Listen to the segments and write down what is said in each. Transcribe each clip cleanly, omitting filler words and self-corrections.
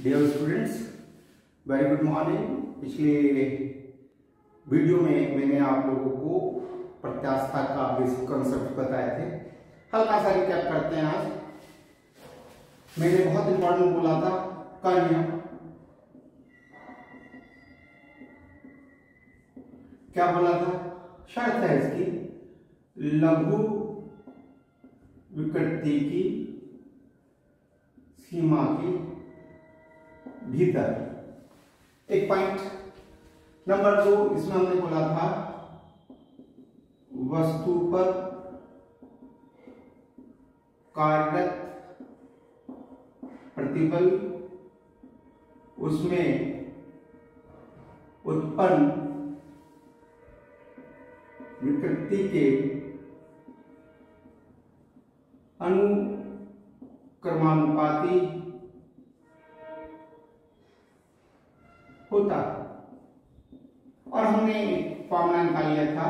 Dear students, very good morning. पिछले video में मैंने आप लोगों को प्रत्यास्था का बेसिक कॉन्सेप्ट बताए थे। हल्का सा रिकैप करते हैं। आज मैंने बहुत इंपॉर्टेंट बोला था का नियम। क्या बोला था? शर्त है इसकी लघु विकृति की सीमा के भीतर। एक पॉइंट। नंबर 2, इसमें हमने बोला था वस्तु पर कार्यरत प्रतिबल उसमें उत्पन्न विकृति के अनुक्रमानुपाती होता। और हमने फॉर्मूला निकाल लिया था।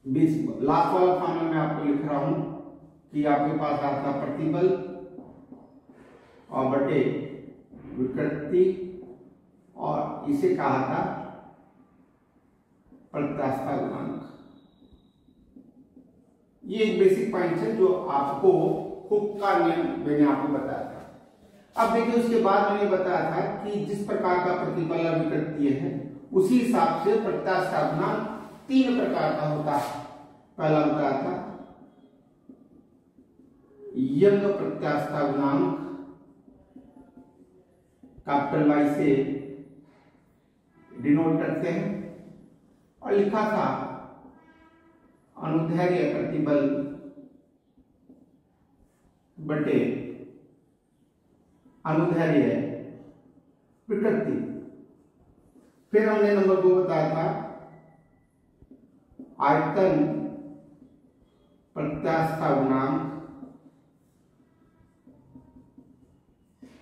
लास्ट वाला फॉर्मूला मैं आपको लिख रहा हूं कि आपके पास आता प्रतिबल और बटे विकृति, और इसे कहा था प्रत्यास्था गुणांक। ये एक बेसिक पॉइंट है जो आपको हुक का नियम मैंने आपको बताया था। अब देखिए, उसके बाद मैंने बताया था कि जिस प्रकार का प्रतिबल और विकृति है उसी हिसाब से प्रत्यास्था गुणांक 3 प्रकार का होता है। पहला बताया था यंग प्रत्यास्था गुणांक, कैपिटल वाई से डिनोट करते हैं, और लिखा था अनुदैर्ध्य प्रतिबल बटे अनुदैर्ध्य विकृति। फिर हमने नंबर 2 बताया था आयतन प्रत्यास्था गुणांक,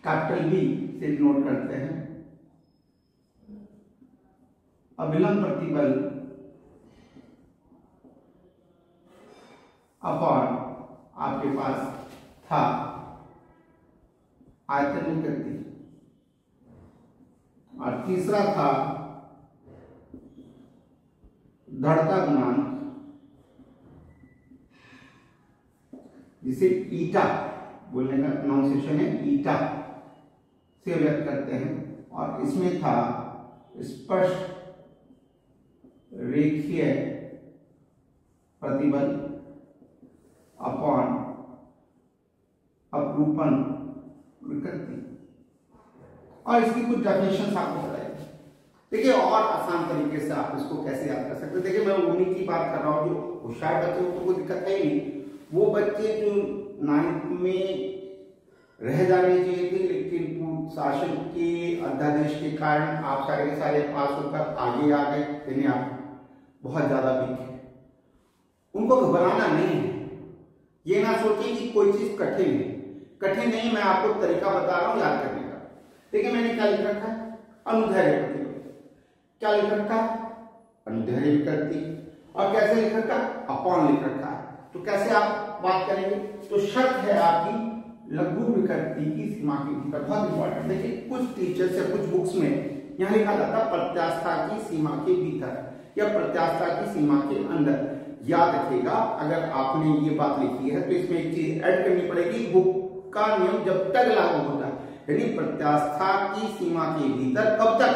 कैपिटल बी से डिनोट करते हैं, अभिलंब प्रतिबल अपॉन आपके पास था आयतन विकृति। और तीसरा था दृढ़ता गुणांक, जिसे ईटा बोलने का प्रोनाउंसिएशन है, ईटा से व्यक्त करते हैं। और इसमें था स्पष्ट रेखीय प्रतिबल अपॉन अपरूपण विकृति। और इसकी कुछ डेफिनेशन आपको बताइए। देखिए, और आसान तरीके से आप इसको कैसे याद कर सकते हैं। देखिए, मैं उन्हीं की बात कर रहा हूँ जो होशियार बच्चे को कोई दिक्कत है ही नहीं। वो बच्चे जो 9th में रह जाने चाहिए थे, लेकिन शासन के अध्यादेश के कारण आप सारे के सारे पास होकर आगे आ गए, यानी आप बहुत ज्यादा वीक है। उनको घबराना नहीं है। ये ना सोचिए कि कोई चीज कठिन है। कठिन नहीं, मैं आपको तरीका बता रहा हूं याद करने का। देखिए, मैंने क्या लिख रखा है? अनुदैर्ध्य प्रतिबल। क्या लिख रखा है? अनुदैर्ध्य विकृति। और कैसे लिख रखा है? अपॉन लिख रखा है। तो कैसे आप बात करेंगे? तो शर्त है आपकी लघु विकृति की सीमा के भीतर। बहुत इंपॉर्टेंट। देखिए, कुछ टीचर्स या कुछ बुक्स में यहां लिखा जाता है प्रत्यास्था की सीमा के भीतर या प्रत्यास्था की सीमा के अंदर। याद रखिएगा, अगर आपने ये बात लिखी है तो इसमें एक चीज ऐड करनी पड़ेगी, हुक का नियम जब तक लागू होता है, यानी प्रत्यास्था की सीमा के भीतर कब तक?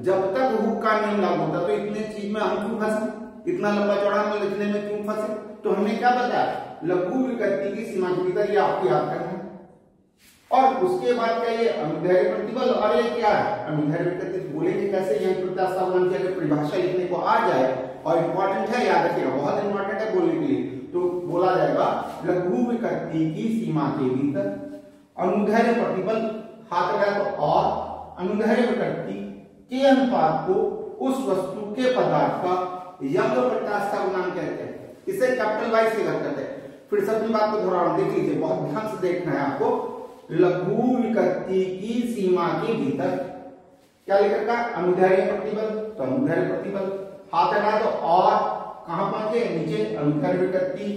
जब तक हुक का नियम लागू होता है। तो इतने चीज में हम क्यों फंसे? इतना लंबा चौड़ा में लिखने में क्यों फंसे? तो हमने क्या बताया? लघु विकृति की सीमा के भीतर, ये आपको याद करना है। और उसके बाद क्या? ये अनुदैर्ध्य प्रतिबल। और ये क्या है? अनुदैर्ध्य विकृति। बोलेंगे कैसे? यह प्रत्यास्था गुणांक की अगर परिभाषा लिखने को आ जाए, और इंपॉर्टेंट है, याद रखिएगा, बहुत इंपॉर्टेंट है बोलने के लिए, तो बोला जाएगा लघु विकृति की सीमा के भीतर अनुदैर्ध्य प्रतिबल, हाथ लगाए तो, और अनुदैर्ध्य विकृति के अनुपात को उस वस्तु के पदार्थ का यंग प्रत्यास्था गुणांक कहते हैं। इसे कैपिटल वाई से व्यक्त करते हैं। फिर से अपनी बात को दोहरा रहा हूं, देख लीजिए, बहुत ध्यान से देखना है आपको। लघु विकृति की सीमा के भीतर क्या लिख रखा? अनुदैर्ध्य प्रतिबल। तो अनुदैर्ध्य प्रतिबल हाथ हटा तो, और कहां पहुंचे? नीचे। अनुदैर्ध्य विकृति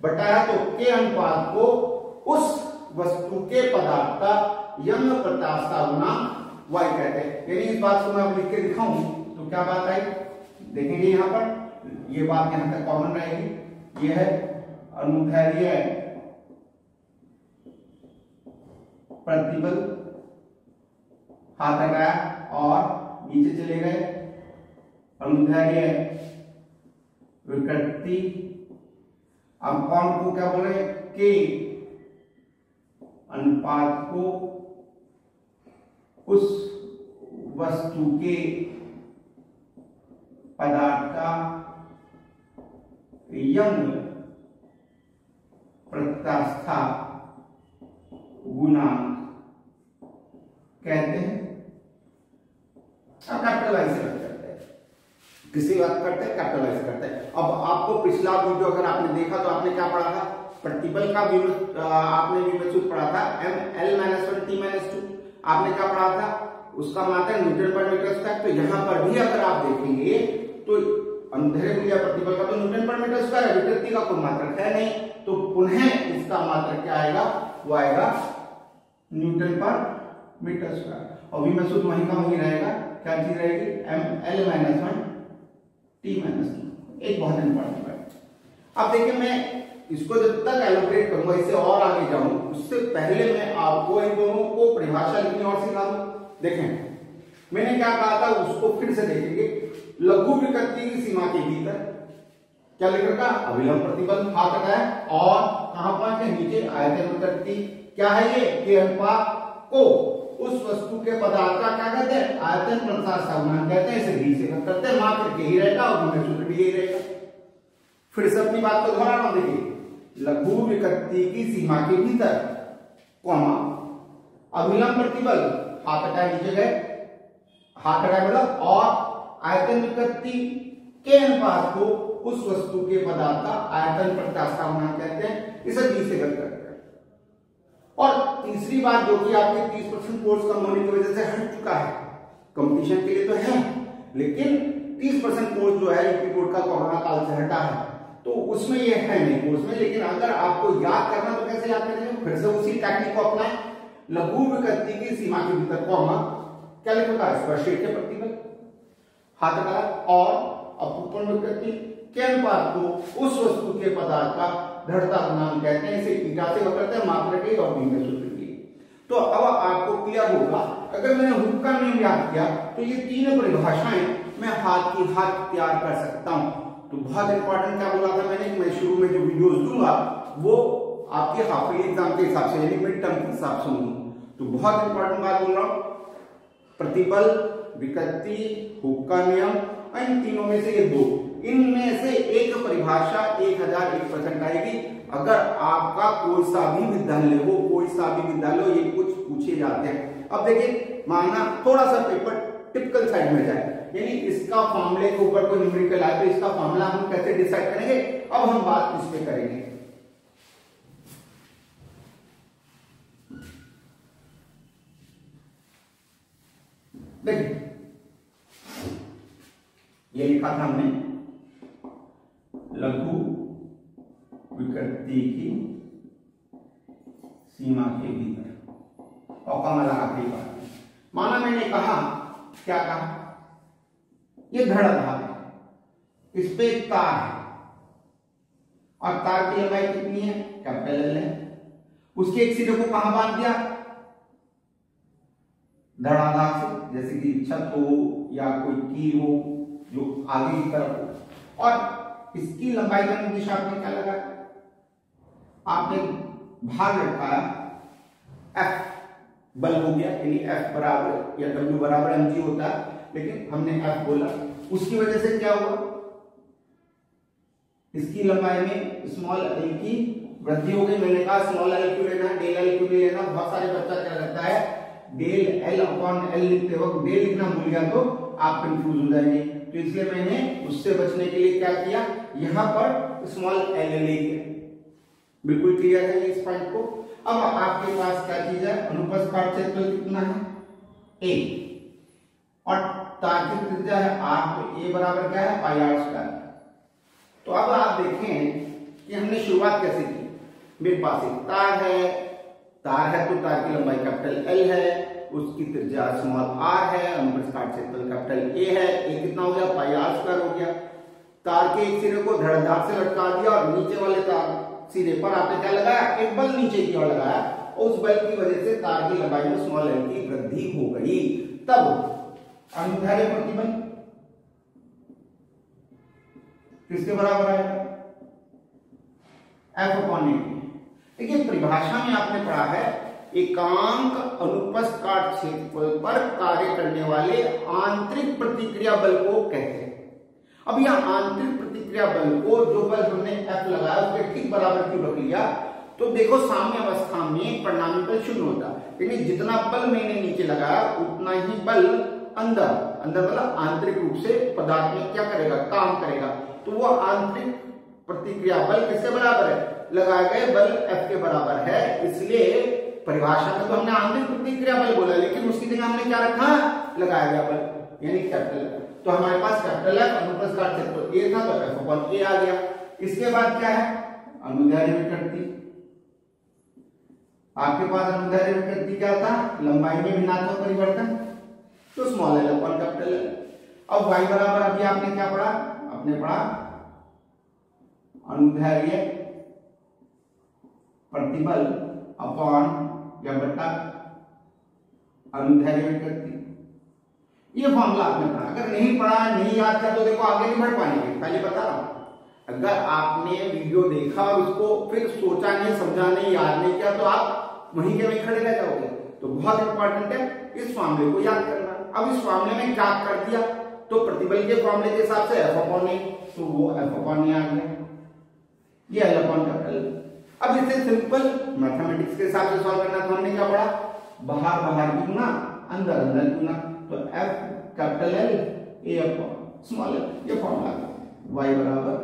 बटाया तो के अनुपात को उस वस्तु के पदार्थ का यंग प्रत्यास्था गुणांक y कहते हैं। यानी इस बात को मैं अब लिख के दिखाऊं तो क्या बात आई, देखेंगे यहाँ पर ये बात यहाँ तक कॉमन रहेगी। ये है अनुदैर्ध्य प्रतिबल, हाथ लगाया और नीचे चले गए, अनुदैर्ध्य विकृति। अब कौन को क्या बोल रहे हैं, के अनुपात को उस वस्तु के पदार्थ का यंग प्रत्यास्था गुणांक कहते हैं। अब कैपिटलाइज करते हैं, किसी बात करते हैं कैपिटलाइज करते हैं। अब आपको पिछला वीडियो अगर आपने देखा तो आपने क्या पढ़ा था, प्रतिबल का आपने विवक्षित पढ़ा था ml-1 t-2। आपने क्या पढ़ा था, उसका मात्रक न्यूटन पर मीटर स्क्वायर। तो यहाँ पर भी अगर आप देखेंगे तो अनुदैर्ध्य या प्रतिबल का तो न्यूटन पर मीटर स्क्वायर है, विकृति का कोई मात्रक है नहीं, तो पुनः इसका मात्रक क्या आएगा, वो आएगा न्यूटन पर मीटर स्क्वायर। और विवक्षित वहीं का वहीं रहेगा, क्या चीज रहेगी, ml-1 t-2। एक बहुत इंपॉर्टेंट है। अब देखिए मैं इसको जब तक एलोब्रेट करूंगा, इससे और आगे जाऊं, उससे पहले मैं आपको इन दोनों को परिभाषा लिखनी और सिखा दूं। देखें मैंने क्या कहा था, उसको फिर से देखेंगे। लघु विकृति की सीमा के भीतर क्या लिख रखा, अभिलंब प्रतिबल, हाथ लगाया और कहां पहुंचे, नीचे आयतन विकृति। क्या है ये, के अनुपात को उस वस्तु के पदार्थ का क्या कहते हैं, आयतन प्रत्यास्था गुणांक कहते हैं। इसे डी से करते हैं, मात्र के ही रहेगा और में सूत्र भी यही रहेगा। फिर से अपनी बात को दोहरा रहा हूं, देखिए लघु विकृति की सीमा के भीतर कॉमा अभिलंब प्रतिबल, हाथ हटाए नीचे गए, हाथ हटाए मतलब, और आयतन विकृति के अनुपात को उस वस्तु के पदार्थ का आयतन प्रत्यास्था गुणांक कहते हैं। इसे डी से करते हैं। और तीसरी बात जो कि आपके 30% कोर्स कम होने की वजह से हट चुका है, कंपटीशन के लिए तो है, लेकिन 30% कोर्स जो है यूपी बोर्ड का कोरोना काल से हटा है, तो उसमें ये है नहीं कोर्स में। लेकिन अगर आपको याद करना तो कैसे याद करेंगे, फिर से उसी टेक्निक को अपनाएं। लघु विकृति की सीमा के भीतर कॉमा क्या लिखा है, स्पर्शरेखीय प्रतिबल, हाथ लगाया और अपरूपण विकृति के अनुपात को उस वस्तु के पदार्थ का दृढ़ता गुणांक कहते हैं। इसे ईटा से करते हैं, मात्रक के और बीम सूत्र की। तो अब आपको क्लियर होगा, अगर मैंने हुक का नियम याद किया तो ये तीनों परिभाषाएं मैं हाथ की हाथ तैयार कर सकता हूं। तो बहुत इंपॉर्टेंट क्या बोला था मैंने, मैं शुरू में जो वीडियोस दूंगा वो आपके हाफ ईयरली एग्जाम के हिसाब से, यानी मिड टर्म के हिसाब से होंगे। तो बहुत इंपॉर्टेंट बात बोल रहा हूं, प्रतिबल, विकृति, हुक का नियम, इन तीनों में से ये दो, इनमें से एक परिभाषा 1001% आएगी। अगर आपका कोई सा भी विद्यालय हो, कोई सा भी विद्यालय हो, ये कुछ पूछे जाते हैं। अब देखिए मानना थोड़ा सा पेपर टिपिकल साइड में जाए, यानी इसका फॉर्मूले के ऊपर कोई न्यूमेरिकल आए तो इसका फॉर्मूला हम कैसे डिसाइड करेंगे, अब हम बात इस पे करेंगे। देखिए ये लिखा था हमने, लघु विकृति की सीमा के भीतर, और कमा लगा के बात माना मैंने कहा, क्या कहा, ये धड़ धार है, इस पे एक तार है और तार की लंबाई कितनी है, कैपिटल एल है। उसके एक सिरे को कहां बांध दिया, धड़ाधार से, जैसे कि छत हो या कोई कील हो जो आगे की तरफ हो, और इसकी लंबाई करने की दिशा आपने क्या लगा, आपने भाग रखा एफ बल हो गया, यानी एफ बराबर या डब्ल्यू बराबर mg होता है, लेकिन हमने एफ बोला। उसकी वजह से क्या हुआ, इसकी लंबाई में स्मॉल एल की वृद्धि हो गई। मैंने कहा स्मॉल एल क्यों लेना, डेल एल क्यों नहीं लेना, बहुत सारे बच्चा क्या लगता है डेल एल अपॉन एल लिखते वक्त डेल लिखना भूल गया तो आप कंफ्यूज हो जाएंगे। तो इसलिए मैंने उससे बचने के लिए क्या किया, यहां पर स्मॉल एल ले लिया। बिल्कुल क्लियर है इस पॉइंट को। अब आपके पास क्या चीज है, अनुप्रस्थ काट क्षेत्रफल कितना है a, और तार्किक त्रिज्या है r, तो a बराबर क्या है पाई r स्क्वायर। तो अब आप देखें कि हमने शुरुआत कैसे की, मेरे पास एक तार है, तार है तो तार की लंबाई कैपिटल एल है, उसकी त्रिज्या स्मॉल आर है, अनुप्रस्थ काट क्षेत्रफल कैपिटल ए है। ए कितना हो गया, पाई आर स्क्वायर हो गया। तार के एक सिरे को धड़धार से लटका दिया और नीचे वाले तार सिरे पर आपने क्या लगाया, एक बल नीचे की ओर लगाया, उस बल की वजह से तार की लंबाई में स्मॉल एल की वृद्धि हो गई। तब अनुदैर्ध्य प्रतिबल किसके बराबर आएगा, एफ अपॉन ए। देखिए परिभाषा में आपने पढ़ा है एकांक अनुप्रस्थ काट क्षेत्रफल पर कार्य करने वाले आंतरिक प्रतिक्रिया बल को कहते हैं। अब यह आंतरिक प्रतिक्रिया बल को, जो बल हमने F लगाया उसके ठीक बराबर क्यों रख लिया, तो देखो साम्य अवस्था में परिणामी बल शून्य होता है, लेकिन जितना बल मैंने नीचे लगाया उतना ही बल अंदर मतलब आंतरिक रूप से पदार्थ में क्या करेगा, काम करेगा। तो वो आंतरिक प्रतिक्रिया बल किसके बराबर है, लगाए गए बल F के बराबर है। इसलिए परिभाषा में तो हमने आंतरिक प्रतिक्रिया बल बोला, लेकिन उसकी जगह हमने क्या रखा, लगाया गया बल यानी कैपिटल। तो हमारे पास कैपिटल F अनुप्रस्थ काट क्षेत्रफल ए था तो F अपॉन ए आ गया। इसके बाद क्या है, अनुदैर्ध्य विकृति। आपके पास अनुदैर्ध्य विकृति क्या था, लंबाई में भिन्नात्मक परिवर्तन, तो small L upon capital L. अब y बराबर अभी आपने क्या पढ़ा, आपने पढ़ा अनुदैर्ध्य प्रतिबल अपॉन या बटा अनुदैर्ध्य विकृति। ये फॉर्मूला आपने पढ़ा, अगर नहीं पढ़ा, नहीं याद किया तो देखो आगे नहीं बढ़ पाएंगे। पहले बता रहा हूं, अगर आपने वीडियो देखा और उसको फिर सोचा नहीं, समझा नहीं, याद नहीं किया तो आप वहीं के वहीं खड़े रह जाओगे। तो बहुत इंपॉर्टेंट है इस फॉर्मूले को याद करना। अब इस फॉर्मूले में क्या कर दिया, तो प्रतिबल के फॉर्मूले के हिसाब से एफ अपॉन ए, तो वो एफ अपॉन ए आ गया, ये एल अपॉन कैपिटल। अब इसे सिंपल मैथमेटिक्स के हिसाब से सॉल्व करना, तो हमने क्या पढ़ा, बाहर बाहर की गुना, अंदर अंदर की गुना, तो F capital L A upon small L, ये फॉर्मूला है y बराबर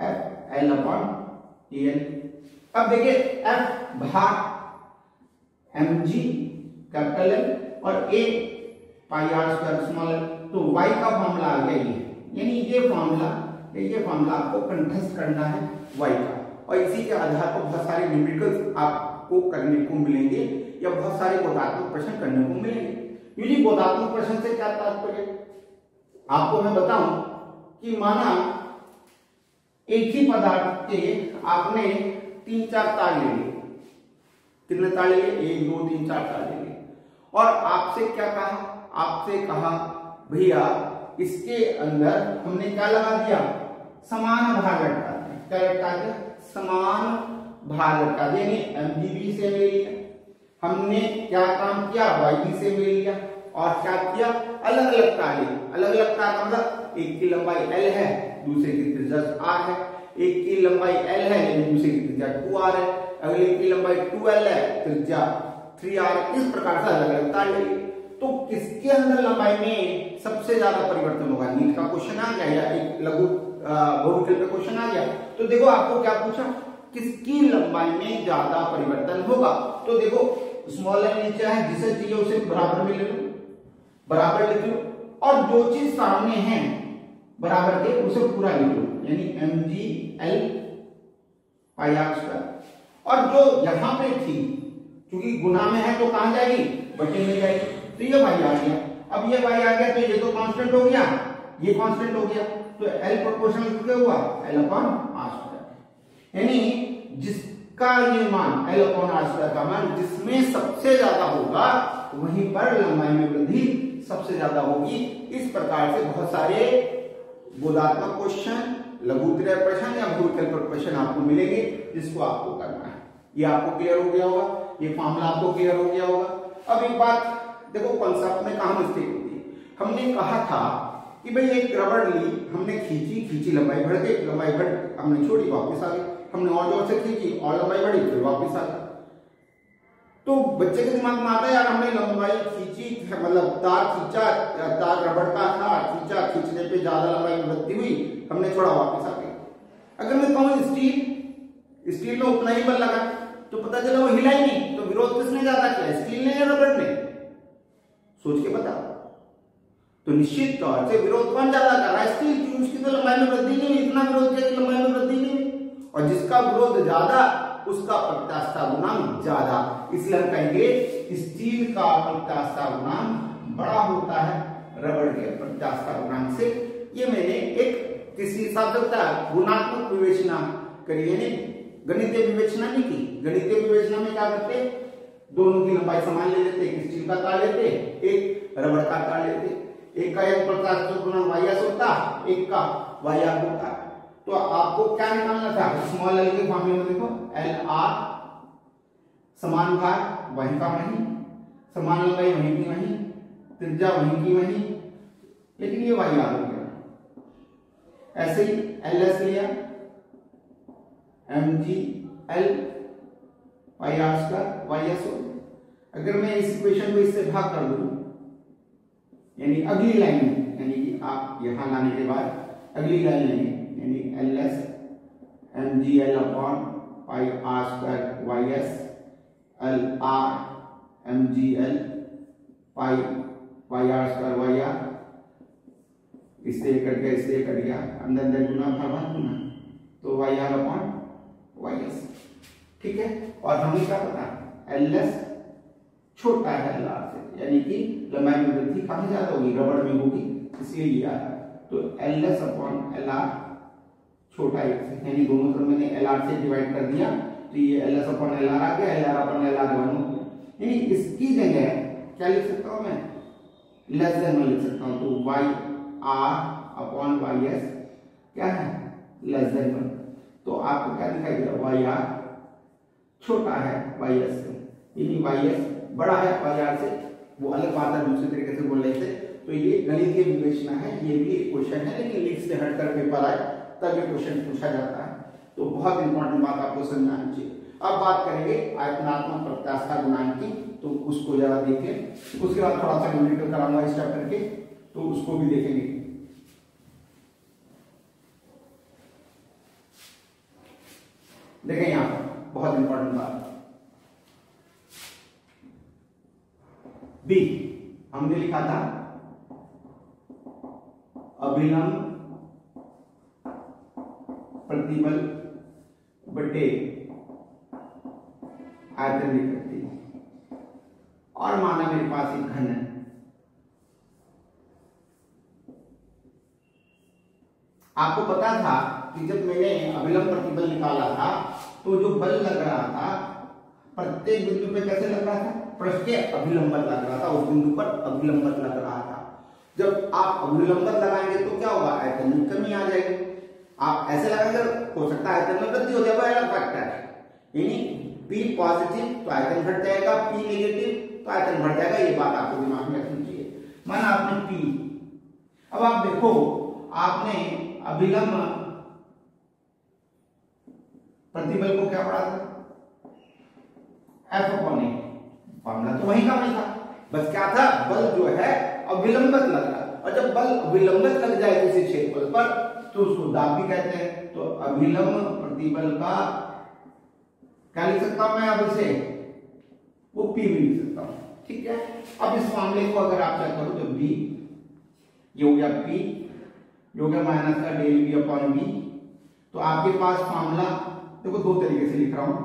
F L अपॉन AL। अब देखिए F भाग mg कैपिटल L और A pi R square small L, तो y का फॉर्मूला आ गया ये, यानी ये फॉर्मूला आपको कंठस्थ करना है y का, और इसी के आधार पर बहुत सारे न्यूमेरिकल्स आपको करने को मिलेंगे या बहुत सारे बोधात्मक प्रश्न करने को मिलेंगे। यूजुअली बोधात्मक प्रश्न से क्या तात्पर्य, आपको मैं बताऊं कि माना एक ही पदार्थ के आपने 3-4 तार ले लिए, कितने तार ले लिए, 1 2 3 4 तार ले लिए, और आपसे क्या कहा, आपसे कहा भैया इसके अंदर हमने क्या लगा दिया, समान भार लटका दिया। क्या लटका दिया, समान भार लटका दिया, यानी mgb से मिल लिया। हमने क्या काम किया, yb से मिल लिया, और क्या किया, अलग अलग तार लिए। अलग अलग तार मतलब एक की लंबाई l है, दूसरे की त्रिज्या r है, एक की लंबाई l है लेकिन दूसरे की त्रिज्या 2r है, अगले की लंबाई 2l है, त्रिज्या 3r, इस प्रकार से अलग अलग तार लिए। तो किसके अंदर लंबाई में सबसे ज्यादा परिवर्तन होगा, नीट का क्वेश्चन आ गया या एक लघु बहुविकल्प क्वेश्चन आ गया, तो देखो आपको क्या पूछा, किसकी लंबाई में ज्यादा परिवर्तन होगा। तो देखो स्मॉल एल नीचे है, जिसे चाहिए उसे बराबर में ले लो, बराबर लिख लो, और जो चीज सामने है बराबर के उसे पूरा लिख लो, यानी mgl पाई आर स्क्वायर। और जो यहां पे थी, क्योंकि गुना में है तो कहां जाएगी, बटे में जाएगी, तो ये y आ गया। अब ये y आ गया तो ये तो कांस्टेंट हो गया, ये कांस्टेंट हो गया, तो L प्रोपोर्शनल कितना हुआ, L अपॉन आर स्क्वायर, यानी जिसका ये मान L अपॉन आर स्क्वायर का मान जिसमें सबसे ज्यादा होगा वहीं पर लंबाई में वृद्धि सबसे ज्यादा होगी। इस प्रकार से बहुत सारे बोधात्मक क्वेश्चन, लघुत्तरीय प्रश्न या बहुविकल्प प्रश्न आपको मिलेंगे जिसको आपको करना है। ये आपको क्लियर हो गया होगा, ये फॉर्मूला आपको क्लियर हो गया होगा। अब एक बात देखो, कॉन्सेप्ट में कहां मिस्टेक होती है, हमने कहा था कि भाई एक रबड़ ली, हमने खींची लंबाई बढ़ गई, लंबाई बढ़ हमने छोड़ी वापस आ गई, हमने और जोर से खींची और लंबाई बढ़ी फिर वापस आ गई। तो बच्चे के दिमाग में आता है यार हमने लंबाई खींची, मतलब तार खींचा, तार रबड़ का था, खींचा, खींचने पे ज्यादा लंबाई में वृद्धि हुई, हमने छोड़ा वापस आ गई। अगर मैं कहूँ स्टील में उतना ही बल लगा तो पता चला वो हिला ही नहीं, तो विरोध किसने ज्यादा किया, स्टील ने या रबड़ ने, सोच के बता। तो निश्चित तौर से विरोध कौन ज्यादा कर रहा है, स्टील, क्योंकि उसकी तो लंबाई में वृद्धि नहीं हुई, इतना विरोध किया कि लंबाई में वृद्धि नहीं हुई, और जिसका विरोध ज्यादा उसका प्रत्यास्थता गुणांक ज्यादा, इसलिए हम कहेंगे स्टील का प्रत्यास्थता गुणांक बड़ा होता है रबड़ के प्रत्यास्थता गुणांक से। ये मैंने एक किसी हिसाब से होता है गुणात्मक विवेचना करी, यानी गणितीय विवेचना नहीं की। गणितीय विवेचना में क्या करते, दोनों की लंबाई समान ले लेते, एक स्टील का तार लेते, एक रबड़ का तार लेते, एक का एक प्रत्यास्थता गुणांक वाई होता, एक का वाई होता। तो आपको क्या निकालना था, स्मॉल एल के फॉर्मूले में देखो एल आर समान भार वहीं का वहीं, समान लंबाई वहीं की वहीं, त्रिज्या वहीं की वहीं, लेकिन ये वाई आर हो गया। ऐसे ही एल एस लिया M G L Y R square Y S हो। अगर मैं इस इक्वेशन को इससे भाग कर दूं, यानी अगली लाइन में, यानी कि आप यहां लाने के बाद अगली लाइन लेंगे, यानी L S M G L upon pi R square Y S L R M G L pi Y R square Y R, इससे कट गया, इससे कट गया, अंदर अंदर गुना भाग गुना, तो Y R upon Y S. ठीक है, और हमें क्या पता एल एस छोटा है एल आर से, यानी कि लंबाई में वृद्धि काफी ज्यादा होगी, रबड़ में होगी, इसलिए ये आ रहा है। तो L S upon L are छोटा है, यानी दोनों तरफ मैंने एल आर से डिवाइड कर दिया, तो ये L S upon L R आ गया, L R upon L R 1 हो गया। यानी इसकी जगह क्या लिख सकता हूं मैं, लेस देन में लिख सकता हूं, तो Y R upon Y S क्या है, लेस देन 1। तो आपको क्या दिखाई दिया, वाई आर छोटा है वाई एस से, यानी वाई एस बड़ा है वाई आर से, वो अलग बात है, दूसरे तरीके से बोल रहे थे। तो ये गणितीय विवेचना है, ये भी एक क्वेश्चन है, लेकिन लीड से हटकर पेपर आए तब ये क्वेश्चन पूछा जाता है। तो बहुत इंपॉर्टेंट बात आपको समझना चाहिए। अब बात करेंगे आयतनात्मक प्रत्यास्थता गुणांक की, तो उसको जरा देखें, उसके बाद थोड़ा सा न्यूमेरिकल कराऊंगा इस चैप्टर के, तो उसको भी देखेंगे। देखें यहां पर बहुत इंपॉर्टेंट बात, बी हमने लिखा था अभिलंब प्रतिबल बटे आयतन विकृति, और माना मेरे पास एक घन है। आपको पता था कि जब मैंने अभिलंब प्रतिबल निकाला था, तो जो बल लग रहा था प्रत्येक बिंदु पे कैसे लग रहा था, पृष्ठ के अभिलंबन लग रहा था, उस बिंदु पर अभिलंबन लग रहा था। जब आप अभिलंबन लगाएंगे तो क्या होगा, आयतन में कमी आ जाएगी। आप ऐसे लगाएंगे हो सकता है आयतन में वृद्धि हो जाएगा, अलग फैक्टर है। यानी P पॉजिटिव तो आयतन घट जाएगा, P नेगेटिव तो आयतन बढ़ जाएगा। ये बात आपको दिमाग में रखनी चाहिए। माना आपने P, अब आप देखो आपने अभिलंब प्रतिबल को क्या पढ़ा था, F अपॉन A, फॉर्मूला तो वही का वही था, बस क्या था, बल जो है अविलंबित लग रहा है, और जब बल अविलंबित लग जाए किसी क्षेत्रफल पर तो उसको दाब भी कहते हैं। तो अभिलंब प्रतिबल का क्या लिख सकता हूं मैं, अब इसे वो P भी लिख सकता हूं। ठीक है, अब इस मामले को अगर आप चेक करो तो B ये हो गया P, ये हो गया माइनस का डेल V अपॉन B। तो आपके पास फॉर्मूला देखो दो तरीके से लिख रहा हूं,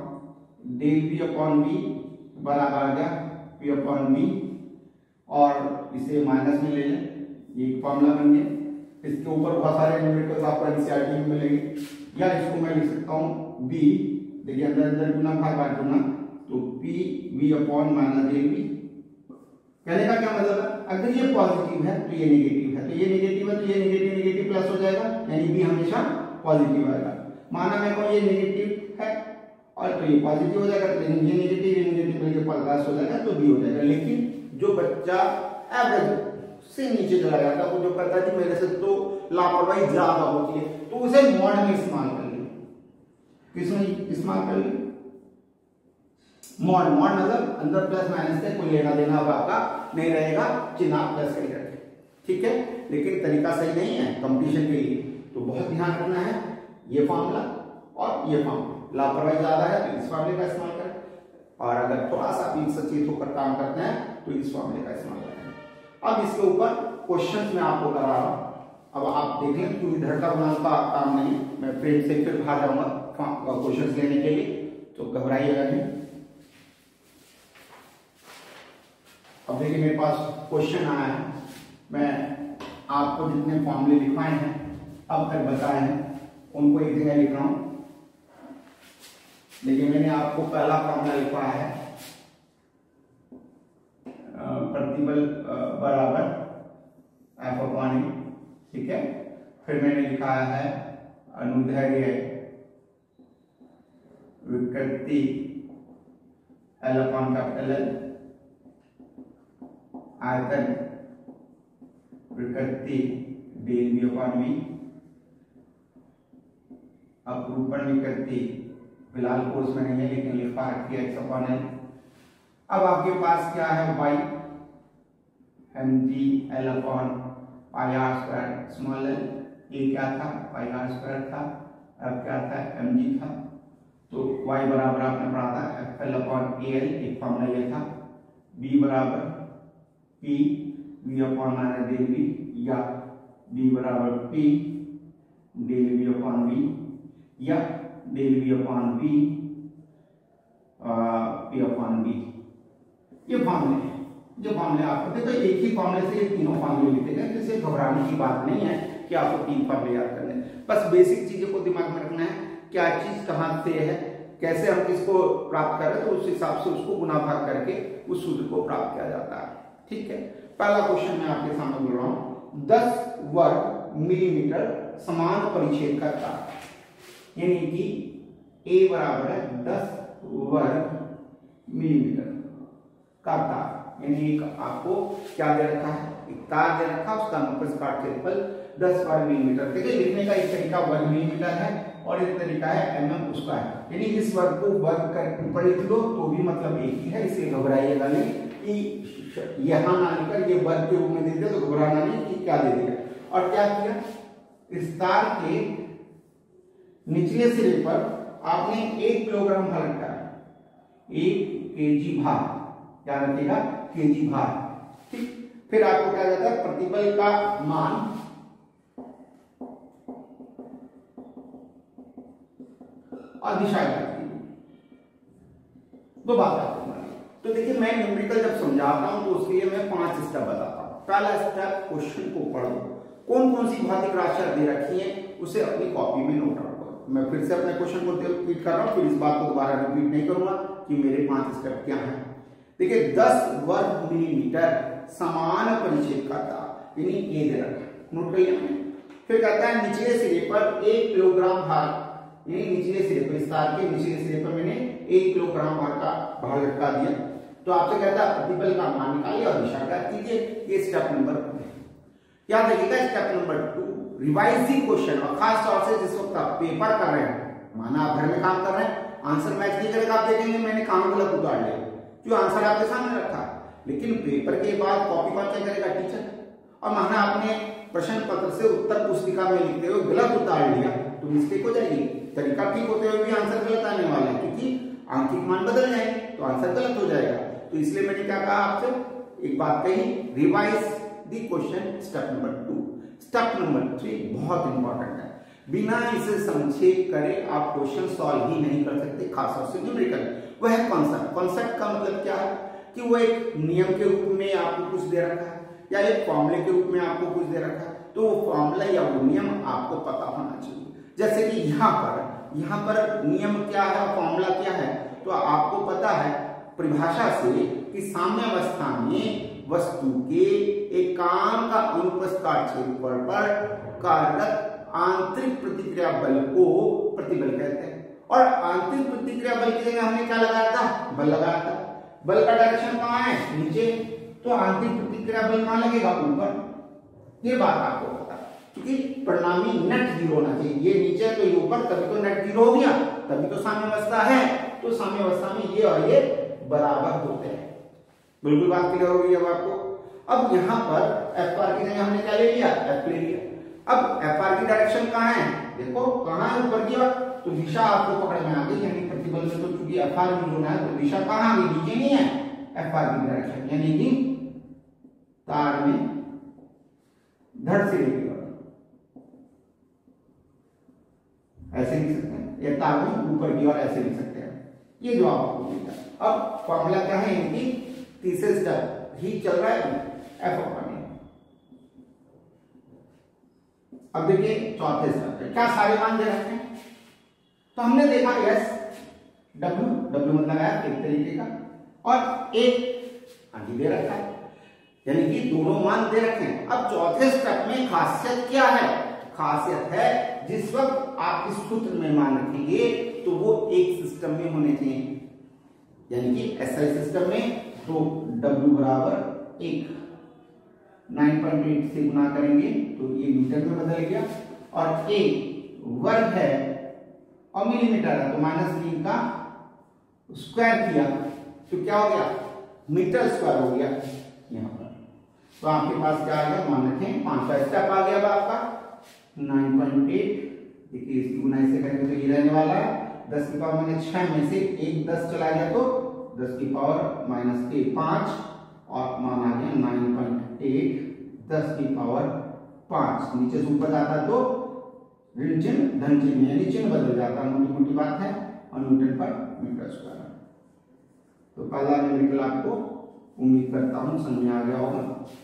डेल V अपॉन B बराबर आ गया P अपॉन B, और इसे माइनस में ले लें, ये एक फॉर्मूला बन गया। इसके ऊपर बहुत सारे न्यूमेरिकल्स आपको एनसीईआरटी में मिलेंगे, या इसको मैं लिख सकता हूं B, देखिए अंदर अंदर गुना भाग बार गुना, तो P V upon minus del V। कहने का क्या मतलब है, अगर ये पॉजिटिव है तो ये नेगेटिव है, तो ये नेगेटिव है तो ये नेगेटिव नेगेटिव प्लस हो जाएगा, यानी B हमेशा पॉजिटिव आएगा। माना मेरे को ये नेगेटिव है और तो ये पॉजिटिव हो जाएगा, तो ये नेगेटिव मिलकर प्लस हो जाएगा, तो B हो जाएगा। लेकिन जो बच्चा एवरेज से नीचे चला जाता है, वो जो कहता है कि मेरे से तो लापरवाही ज्यादा होती है, तो उसे मॉड में इस्तेमाल कर ले। किसमें इस्तेमाल कर ले, मॉड। मॉड मतलब अंदर प्लस माइनस से कोई लेना देना आपका नहीं रहेगा, चिन्ह प्लस कर करके। ठीक है, लेकिन तरीका सही नहीं है कंपटीशन के लिए, तो बहुत ध्यान रखना है। ये फॉर्मूला और ये फॉर्मूला, लापरवाही ज्यादा है तो इस फॉर्मूले का इस्तेमाल करें, और अगर थोड़ा सा भी सचेत होकर काम करते हैं तो इस फॉर्मूले का इस्तेमाल करें। अब इसके ऊपर क्वेश्चंस में आपको करा रहा हूं, अब आप देख लें क्योंकि इधर का गुणांक का काम नहीं, मैं फ्रेम से फिर बाहर जाऊंगा क्वेश्चंस लेने के लिए, तो देखिए मेरे पास क्वेश्चन आया है, मैं आपको जितने फॉर्मूले लिखवाए हैं अब तक बताए हैं उनको एक जगह लिख रहा हूं। देखिए मैंने आपको पहला फॉर्मूला लिखवाया है, प्रतिबल बराबर F/A, ठीक है। फिर मैंने लिखा है अनुदैर्ध्य विकृति L/L, आयतन विकृति dV/V, अपरूपण विकृति फिलहाल कोर्स में नहीं है लेकिन लिखा रखी है X/L। अब आपके पास क्या है, y mg L/πr² small l, ये क्या था πr² था, अब क्या था mg था, तो y बराबर आपने पढ़ा था FL/AL, एक फॉर्मूला ये था, b बराबर p v/-dv या b बराबर p dV/V या dV/V p/V। ये फॉर्मूले आपको देखो, एक ही फॉर्मूले से ये तीनों फॉर्मूले लिखे गए, जिससे घबराने की बात नहीं है कि आपको तीन फॉर्मूले याद करने, बस बेसिक चीजों को दिमाग में रखना है, क्या चीज कहां से है, कैसे हम किसको प्राप्त कर रहे हैं, तो उस हिसाब से उसको गुना भाग करके उस सूत्र को प्राप्त किया जाता है, ठीक है। पहला क्वेश्चन मैं आपके सामने बोल रहा हूं, 10 वर्ग मिलीमीटर समान परिच्छेद का तार, यानी कि a बराबर है 10 वर्ग मिलीमीटर का तार, यानी एक आपको क्या दे रखा है, एक तार दे रखा है, उसका अनुप्रस्थ काट क्षेत्रफल 10 वर्ग मिलीमीटर। देखिए लिखने का एक तरीका वर्ग मिलीमीटर है और एक तरीका है mm उसका है, यानी इस वर्ग को वर्ग कर ऊपर लिख लो तो भी मतलब एक ही है, इसलिए घबराइएगा नहीं कि यहां ना लिखकर ये वर्ग के रूप में दे दिया तो घबराना नहीं कि क्या दे दिया। और क्या किया, इस तार के निचले सिरे पर आपने 1 किलोग्राम भार रखा है, 1 kg भार, क्या रखेगा kg भार, ठीक। फिर आपको क्या जाता है, प्रतिबल का मान और दिशा जाती है, दो बात आपको। तो देखिए मैं न्यूमेरिकल जब समझाता हूं तो उसके लिए मैं 5 स्टेप बताता हूं। पहला स्टेप, क्वेश्चन को पढ़ो, कौन कौन सी भौतिक राशियां दे रखी हैं उसे अपनी कॉपी में नोट रखो। मैं फिर से अपने क्वेश्चन को रिपीट कर रहा हूं, फिर इस बात को दोबारा रिपीट नहीं करूंगा कि मेरे 5 स्टेप क्या हैं। देखिए 10 वर्ग मिलीमीटर समान परिच्छेद का तार, यानी ये दे रखा है, नोट कर लिया मैंने। फिर कहता है निचले सिरे पर 1 किलोग्राम भार, यानी निचले सिरे पर, इस तार के निचले सिरे पर मैंने 1 किलोग्राम भार का भार लटका दिया। तो आपसे कहता है प्रतिबल का मान निकालिए और दिशा ज्ञात कीजिए, ये स्टेप नंबर 1 है। याद रखिएगा स्टेप नंबर 2, रिवाइजिंग क्वेश्चन, और खास तौर से जिस वक्त आप पेपर कर रहे हैं, माना आप घर में काम कर रहे हैं, आंसर मैच नहीं करेगा, आप देखेंगे मैंने कहां गलत उतार लिया, जो आंसर आपके सामने रखा है, लेकिन पेपर के बाद कॉपी कौन चेक करेगा, टीचर। और माना आपने प्रश्न पत्र से उत्तर पुस्तिका में लिखते हुए गलत उतार लिया तो मिस्टेक हो जाएगी, तरीका ठीक होते हुए भी आंसर गलत आने वाला है, क्योंकि आंकिक मान बदल जाएंगे तो आंसर गलत हो जाएगा। तो इसलिए मैंने क्या कहा आपसे, एक बात कही, revise the question, step number 2। Step number 3 बहुत इंपॉर्टेंट है, बिना इसे संक्षेप करे आप क्वेश्चन सॉल्व ही नहीं कर सकते, खासतौर से न्यूमेरिकल। वह है कॉन्सेप्ट। कॉन्सेप्ट का मतलब क्या है कि वो एक नियम के रूप में आपको कुछ दे रखा है या एक फॉर्मूले के रूप में आपको कुछ दे रखा है, तो वो फॉर्मूला या वो नियम आपको पता होना चाहिए। जैसे कि यहाँ पर नियम क्या है, फॉर्मूला क्या है, तो आपको पता है परिभाषा से कि साम्यावस्था में वस्तु के एकांक का अनुप्रस्थ काट क्षेत्रफल पर कार्यरत आंतरिक प्रतिक्रिया बल को प्रतिबल कहते हैं। और आंतरिक प्रतिक्रिया बल की जगह हमने क्या लगाया था, बल लगाया था। बल का डायरेक्शन कहाँ है, नीचे, तो आंतरिक प्रतिक्रिया बल कहाँ लगेगा, ऊपर। ये बात आपको पता है, क्योंकि परिणामी नेट 0 होना चाहिए, ये नीचे तो ये ऊपर, तभी तो नेट 0 हो गया, तभी तो साम्यावस्था है। तो साम्यावस्था में ये और ये बराबर होते हैं। बिल्कुल बात क्लियर हो गई अब आपको। अब यहाँ पर एफ आर की जगह हमने क्या ले लिया, एफ ले लिया। अब एफ आर की डायरेक्शन कहाँ है, देखो कहाँ है, ऊपर की ओर, तो दिशा आपको पकड़ में आ गई, यानी प्रतिबल में तो चूंकि एफ आर में होना है तो दिशा कहाँ आ गई, नीचे नहीं है, एफ आर की डायरेक्शन, यानी कि तार में धड़ से लेकर ऐसे लिख सकते हैं, या तार में ऊपर की ओर ऐसे लिख सकते हैं। ये जवाब आपको मिलता है। अब फॉर्मूला क्या है, इनकी तीसरे स्टेप, ही चल रहा है f/a। अब देखिए चौथे स्टेप पे क्या सारे मान दे रखे हैं, तो हमने देखा यस w मतलब है एक तरीके का, और एक आगे दे रखा है, यानी कि दोनों मान दे रखे हैं। अब चौथे स्टेप में खासियत क्या है, खासियत है जिस वक्त आप इस सूत्र में मान रखेंगे तो वो एक सिस्टम में होने चाहिए, यानी कि एसआई सिस्टम में तो w बराबर 1 9.8 से गुना करेंगे तो ये मीटर में बदल गया, और a वर्ग है और मिलीमीटर है तो -3 का स्क्वायर किया तो क्या हो गया, मीटर स्क्वायर हो गया यहाँ पर। तो आपके पास क्या आ गया, मान रखें 5वां स्टेप आ गया अब आपका 9.8। देखिए इसकी गुना से करेंगे तो ये रहने वाला है 10 की पावर -6 में से एक 10 चला गया तो 10 की पावर -5 और मान आ गया 9.8 10 की पावर 5। नीचे से ऊपर जाता तो ऋण चिन्ह धन चिन्ह यानी चिन्ह बदल जाता, मोटी मोटी बात है, और न्यूटन पर मीटर स्क्वायर। तो पहला न्यूमेरिकल आपको उम्मीद करता हूं समझ में आ गया होगा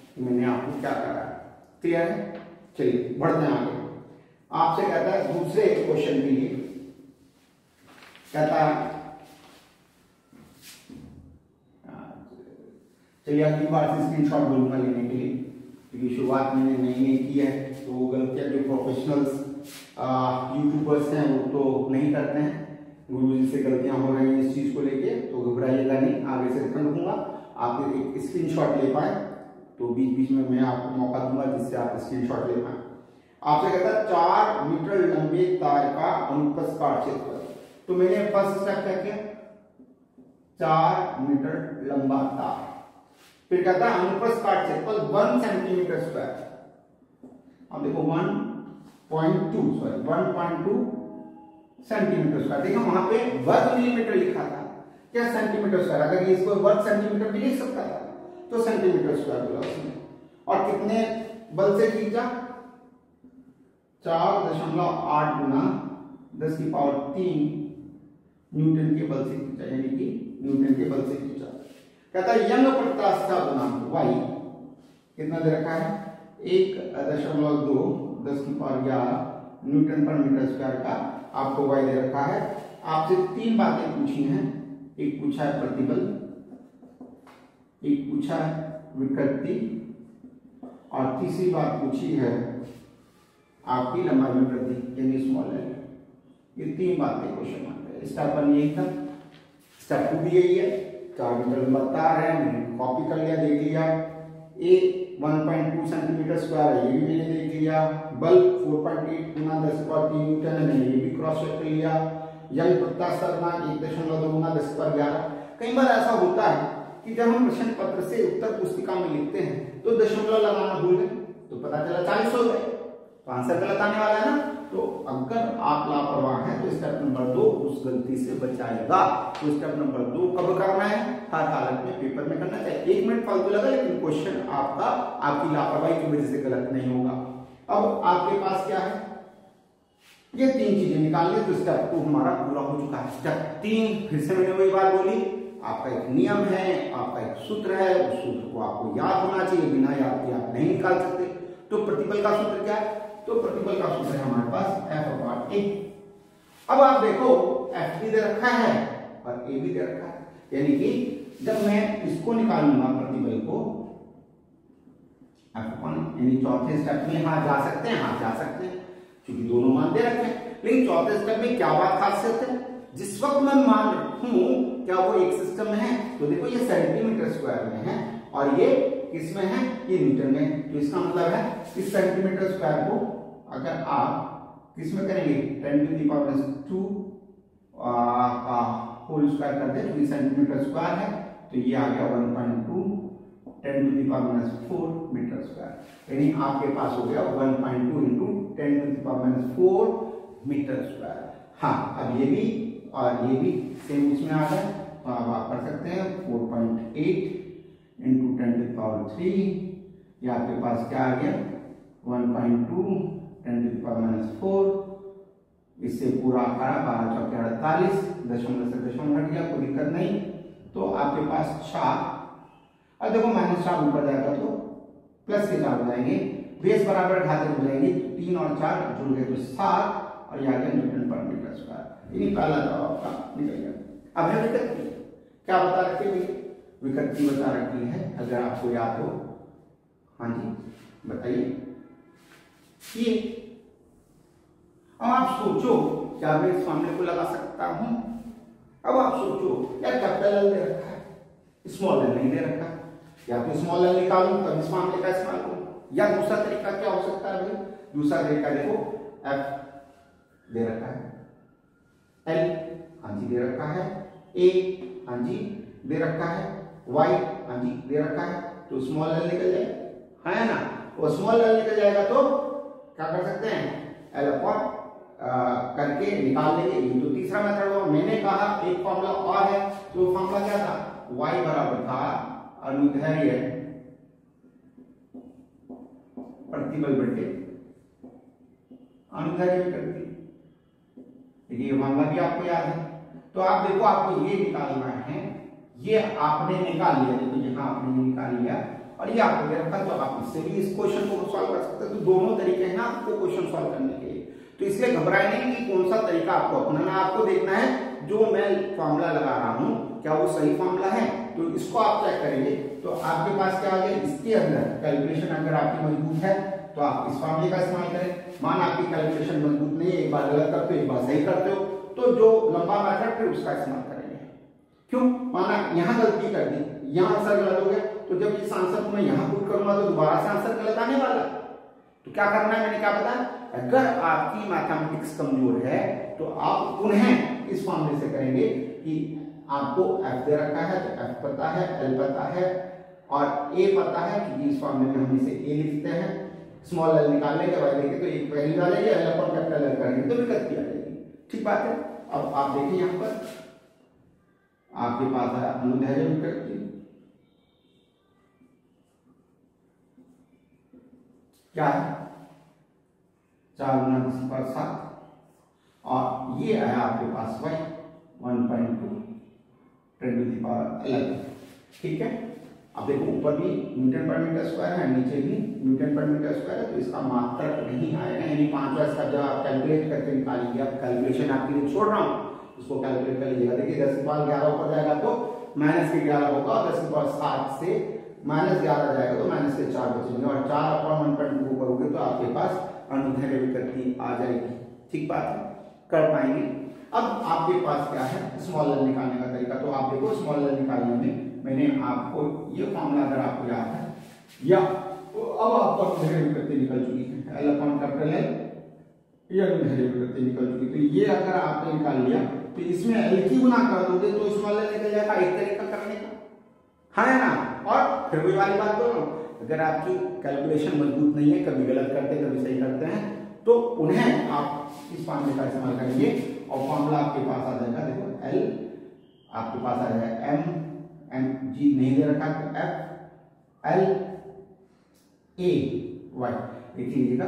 कि मैंने आपको क्या कराया, क्लियर है। चलिए बढ़ते हैं आगे। आपसे कहता है दूसरे क्वेश्चन के लिए, कहता है चलिए अगली बार से स्क्रीनशॉट बोलूंगा लेने के लिए, क्योंकि शुरुआत मैंने नई की है तो वो गलतियां जो प्रोफेशनल्स यूट्यूबर्स हैं वो तो नहीं करते हैं, गुरुजी से गलतियां हो रही हैं इस चीज को लेके, तो घबराइएगा नहीं, आगे से ध्यान रखूंगा आप एक स्क्रीनशॉट ले पाए, तो बीच बीच में मैं आपको मौका दूंगा जिससे आप स्क्रीनशॉट ले पाए। आपसे कहता है 4 मीटर लंबे तार का अनुप्रस्थ काट क्षेत्रफल, तो मैंने फर्स्ट स्टेप क्या किया, 4 मीटर लंबा तार, फिर कहता है अनुप्रस्थ काट क्षेत्रफल 1 सेंटीमीटर स्क्वायर। अब देखो 1.2 सेंटीमीटर स्क्वायर, देखो वहां पे वर्ग मिलीमीटर लिखा था, क्या सेंटीमीटर स्क्वायर, अगर ये इसको वर्ग सेंटीमीटर भी लिख सकता था तो सेंटीमीटर स्क्वायर बोला उसने। और कितने बल से खींचा, 4.8 गुना 10 की पावर 3 न्यूटन के बल से खींचा, यानी कि न्यूटन के बल से खींचा। कहता है यंग प्रत्यास्थ गुणांक y कितना दे रखा है, 1.2 10 की पावर 11 न्यूटन पर मीटर स्क्वायर का आपको y दे रखा है। आपसे 3 बातें पूछी हैं, एक पूछा है प्रतिबल, एक पूछा है विकृति, और तीसरी बात पूछी है आपकी लंबाई में वृद्धि यानी स्मॉल एल। ये 3 बातें क्वेश्चन में है। स्टेप 1 यही था, स्टेप 2 भी यही है, 4 मीटर लंबा तार है, मैंने कॉपी कर लिया, देख लिया। ए 1.2 सेंटीमीटर स्क्वायर है, ये भी मैंने देख लिया। बल 4.8 गुना 10 की पावर 3 न्यूटन है, मैंने ये भी क्रॉस चेक कर लिया। यंग प्रत्यास्थ गुणांक 1.2 गुना 10 की पावर 11। कई बार ऐसा होता है कि जब हम प्रश्न पत्र से उत्तर पुस्तिका में लिखते हैं तो दशमलव लगाना भूल गए, तो पता चला 40 हो गए, तो आंसर गलत आने वाला है ना। तो अगर आप लापरवाह हैं तो स्टेप नंबर 2 उस गलती से बचाएगा। तो स्टेप नंबर 2 कब करना है, हर हालत में पेपर में करना चाहिए। 1 मिनट फालतू लगा लेकिन क्वेश्चन आपका आपकी लापरवाही की वजह से गलत नहीं होगा। अब आपके पास क्या है, ये 3 चीजें निकालनी, तो स्टेप 2 हमारा पूरा हो चुका है। स्टेप 3 फिर से मैंने वही बात बोली, आपका एक नियम है, आपका एक सूत्र है, उस सूत्र को आपको याद होना चाहिए, बिना याद के आप नहीं निकाल सकते। तो प्रतिबल का सूत्र क्या है, तो प्रतिबल का सूत्र है हमारे पास F/A। अब आप देखो F भी दे रखा है और A भी दे रखा है, यानी कि जब मैं इसको निकालूंगा प्रतिबल को F/, यानी चौथे स्टेप में हाँ जा सकते हैं, हाँ जा सकते हैं क्योंकि दोनों मान दे रखे हैं। लेकिन चौथे स्टेप में क्या बात खासियत है, जिस वक्त मैं मान रखूं क्या वो एक सिस्टम में है, तो देखो ये सेंटीमीटर स्क्वायर में है और ये किसमें है, ये मीटर में। तो इसका मतलब है इस सेंटीमीटर स्क्वायर को अगर आप किसमें करेंगे 10⁻²² का होल स्क्वायर कर दें, तो सेंटीमीटर स्क्वायर है, तो ये आ गया 1.2 10⁻⁴ मीटर स्क्वायर, यानी आपके पास हो गया 1.2 × 10⁻⁴ मीटर स्क्वायर। हाँ अब ये भी और ये भी सेम उसमें आ गए, तो अब आप कर सकते हैं 4.8 × 10⁻³ ये आपके पास क्या आ गया 1.2 10⁻⁴। इससे पूरा आंकड़ा 12×4 = 48, दशमलव से दशमलव हट गया, कोई दिक्कत नहीं। तो आपके पास 4 अब देखो -4 ऊपर जाएगा तो प्लस के 4 हो जाएंगे, बेस बराबर घात हो जाएंगे, 3 और 4 जुड़ गए तो 7 और ये आ गया न्यूटन पर मीटर स्क्वायर। यानी पहला जवाब आपका निकल गया। अब है विकृति, क्या बता रखी है? विकृति बता रखी है, अगर आपको याद हो। हाँ जी बताइए। ये अब आप सोचो क्या मैं इस मामले को लगा सकता हूं? अब आप सोचो यार कैपिटल एल दे रखा है, स्मॉल एल नहीं दे रखा, या तो स्मॉल एल निकालूं तब इस मामले का इस्तेमाल करूं, या दूसरा तरीका क्या हो सकता है भाई? दूसरा तरीका देखो, एफ दे रखा है, एल हाँ जी दे रखा है, ए हाँ जी दे रखा है, वाई हाँ जी दे रखा है, तो स्मॉल एल निकल जाए, है ना? वो स्मॉल एल निकल जाएगा तो क्या कर सकते हैं? एल अपॉन करके निकाल लेंगे। ये तो तीसरा मेथड हुआ। मैंने कहा एक फॉर्मूला और है, तो फॉर्मूला क्या था? y बराबर था अनुदैर्ध्य प्रतिबल बटे अनुदैर्ध्य विकृति। देखिए ये मामला भी आपको याद है। तो आप देखो आपको ये निकालना है, ये आपने निकाल लिया, देखो यहाँ आपने निकाल लिया और ये आपको दे रखा, तो आप इससे भी इस क्वेश्चन को सॉल्व कर सकते हैं। तो दोनों तरीके हैं आपको क्वेश्चन सॉल्व करने के लिए, तो इसलिए घबराए नहीं कि कौन सा तरीका आपको अपनाना। आपको देखना है जो मैं फॉर्मूला लगा रहा हूं क्या वो सही फॉर्मूला है, तो इसको आप चेक करेंगे। तो आपके पास क्या आ गया? इसके अंदर कैलकुलेशन अगर आपकी मजबूत है तो आप इस फॉर्मूले का इस्तेमाल करें। मान आपकी कैलकुलेशन मजबूत नहीं है, एक बार गलत करते हो एक बार सही करते हो, तो जो लंबा मेथड फिर उसका इस्तेमाल करेंगे। क्यों? माना यहाँ गलती कर दी, यहाँ आंसर गलत हो गया, तो जब इस आंसर को मैं यहाँ पुट करूंगा तो दोबारा से आंसर गलत आने वाला। तो क्या करना है? मैंने क्या बताया? अगर आपकी मैथमेटिक्स कमजोर है तो आप पुनः इस फॉर्मूले से करेंगे कि आपको f दे रखा है तो f पता है, l पता है और a पता है, क्योंकि इस फॉर्मूले में हम इसे a लिखते हैं। स्मॉल l निकालने के बाद देखिए तो एक वैल्यू डालेंगे, l अपॉन कैपिटल L करेंगे तो विकृति आ जाएगी। ठीक बात है। अब आप देखिए यहाँ पर आपके पास है अनुदैर्ध्य विकृति, क्या है? 4 गुना 10⁻7 और ये आया आपके पास y 1.2 10⁻11। ठीक है। अब देखो ऊपर भी न्यूटन पर मीटर स्क्वायर है, नीचे भी न्यूटन पर मीटर स्क्वायर है, तो इसका मात्रक नहीं आएगा, यानी 5 का जब आप कैलकुलेट करके निकालिए, आप कैलकुलेशन आपके लिए छोड़ रहा हूँ, उसको कैलकुलेट कर लीजिएगा। देखिए 10⁻11 ऊपर जाएगा तो -11 होगा, 10⁻7 से -11 जाएगा तो -4 बचेंगे और 4/1.2 करोगे तो आपके पास अनुदैर्ध्य विकृति आ जाएगी। ठीक बात है, कर पाएंगे। अब आपके पास क्या है? स्मॉल एल निकालने का तरीका। तो आप देखो स्मॉल एल निकालने में मैंने आपको ये फॉर्मूला अगर आपको याद है, या अब आपको अनुदैर्ध्य विकृति निकल चुकी है, एल अपॉन कैपिटल एल, ये अनुदैर्ध्य विकृति निकल चुकी। तो ये अगर आपने निकाल लिया तो इसमें एल की गुना कर दोगे तो स्मॉल एल निकल जाएगा, एक तरीका करने का, है ना? और फिर वही वाली बात बोल रहा हूं, अगर आपकी कैलकुलेशन मजबूत नहीं है, कभी गलत करते कभी सही करते हैं, तो उन्हें आप इस फॉर्मूले का इस्तेमाल करेंगे और फॉर्मूला आपके पास आ जाएगा। देखो एल आपके पास आ जाएगा एम जी नहीं दे रखा तो एफ एल ए वाई देख लीजिएगा,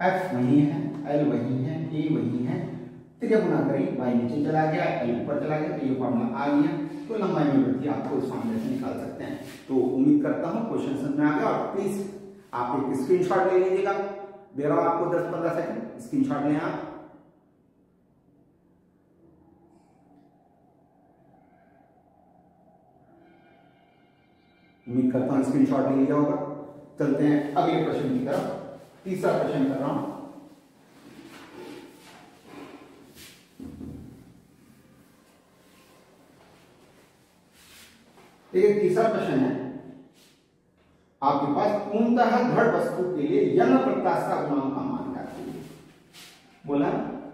एफ वही है, एल वही है, ए वही है, तो गुना करें वाई नीचे चला गया, एल ऊपर चला गया, तो ये फॉर्मूला आ गया। तो लंबाई में वृद्धि आपको इस फॉर्मूले से निकाल सकते हैं। तो उम्मीद करता हूं क्वेश्चन समझ में आ गया और प्लीज आप एक स्क्रीनशॉट ले लीजिएगा, दे रहा हूं आपको 10-15 सेकंड, स्क्रीनशॉट लें आप। उम्मीद करता हूं स्क्रीनशॉट ले लिया होगा। चलते हैं अगले प्रश्न की तरफ। तीसरा प्रश्न कर रहा हूं। एक तीसरा प्रश्न है आपके पास, पूर्णतः दृढ़ वस्तु के लिए यंग प्रत्याशा गुणांक का मान ज्ञात। बोला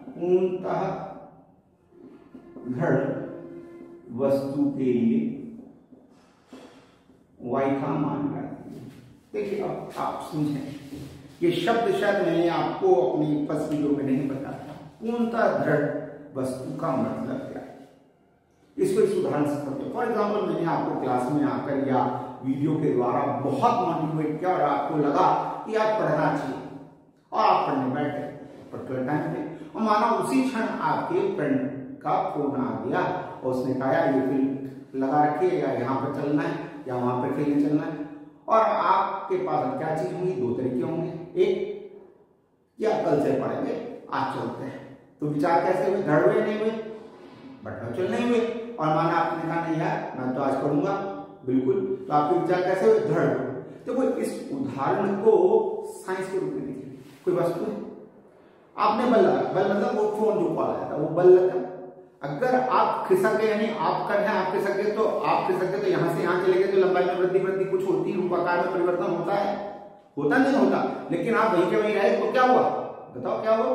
पूर्णतः दृढ़ वस्तु के लिए y का मान ज्ञात। देखिए अब आप समझें, ये शब्द शायद मैंने आपको अपनी फर्स्ट वीडियो में नहीं बताया। पूर्णतः दृढ़ वस्तु का मतलब क्या है, इसको इस उदाहरण से समझो। फॉर एग्जाम्पल मैंने आपको क्लास में आकर या वीडियो के द्वारा बहुत मोटिवेट किया और आपको लगा कि आप पढ़ना चाहिए और आप पढ़ने बैठे पर्टिकुलर टाइम पे, और माना उसी क्षण आपके फ्रेंड का फोन आ गया और उसने कहा ये फील्ड लगा रखी है, या यहाँ पर चलना है या वहां पर फील्ड चलना है। और आपके पास क्या चीज होंगी, दो तरीके होंगे, एक या कल से पढ़ेंगे आज चलते हैं। तो विचार कैसे हुए, दृढ़ हुए नहीं हुए, बटन चल नहीं हुए, और माना आपने कहा नहीं यार मैं तो आज पढ़ूंगा बिल्कुल, तो आपके विचार कैसे हुए, दृढ़ हुए। तो कोई इस उदाहरण को साइंस के रूप में देखिए, कोई वस्तु है, आपने बल लगा, बल मतलब वो फोन जो कॉल आया था वो बल लगा। अगर आप खिसक गए, यानी आप कर हैं आप खिसक गए, तो आप खिसक गए तो यहां से यहां चले गए, तो लंबाई में वृद्धि कुछ होती, रूपाकार में परिवर्तन होता है, होता नहीं होता, लेकिन आप वहीं के वहीं रहे तो क्या हुआ, बताओ क्या हुआ,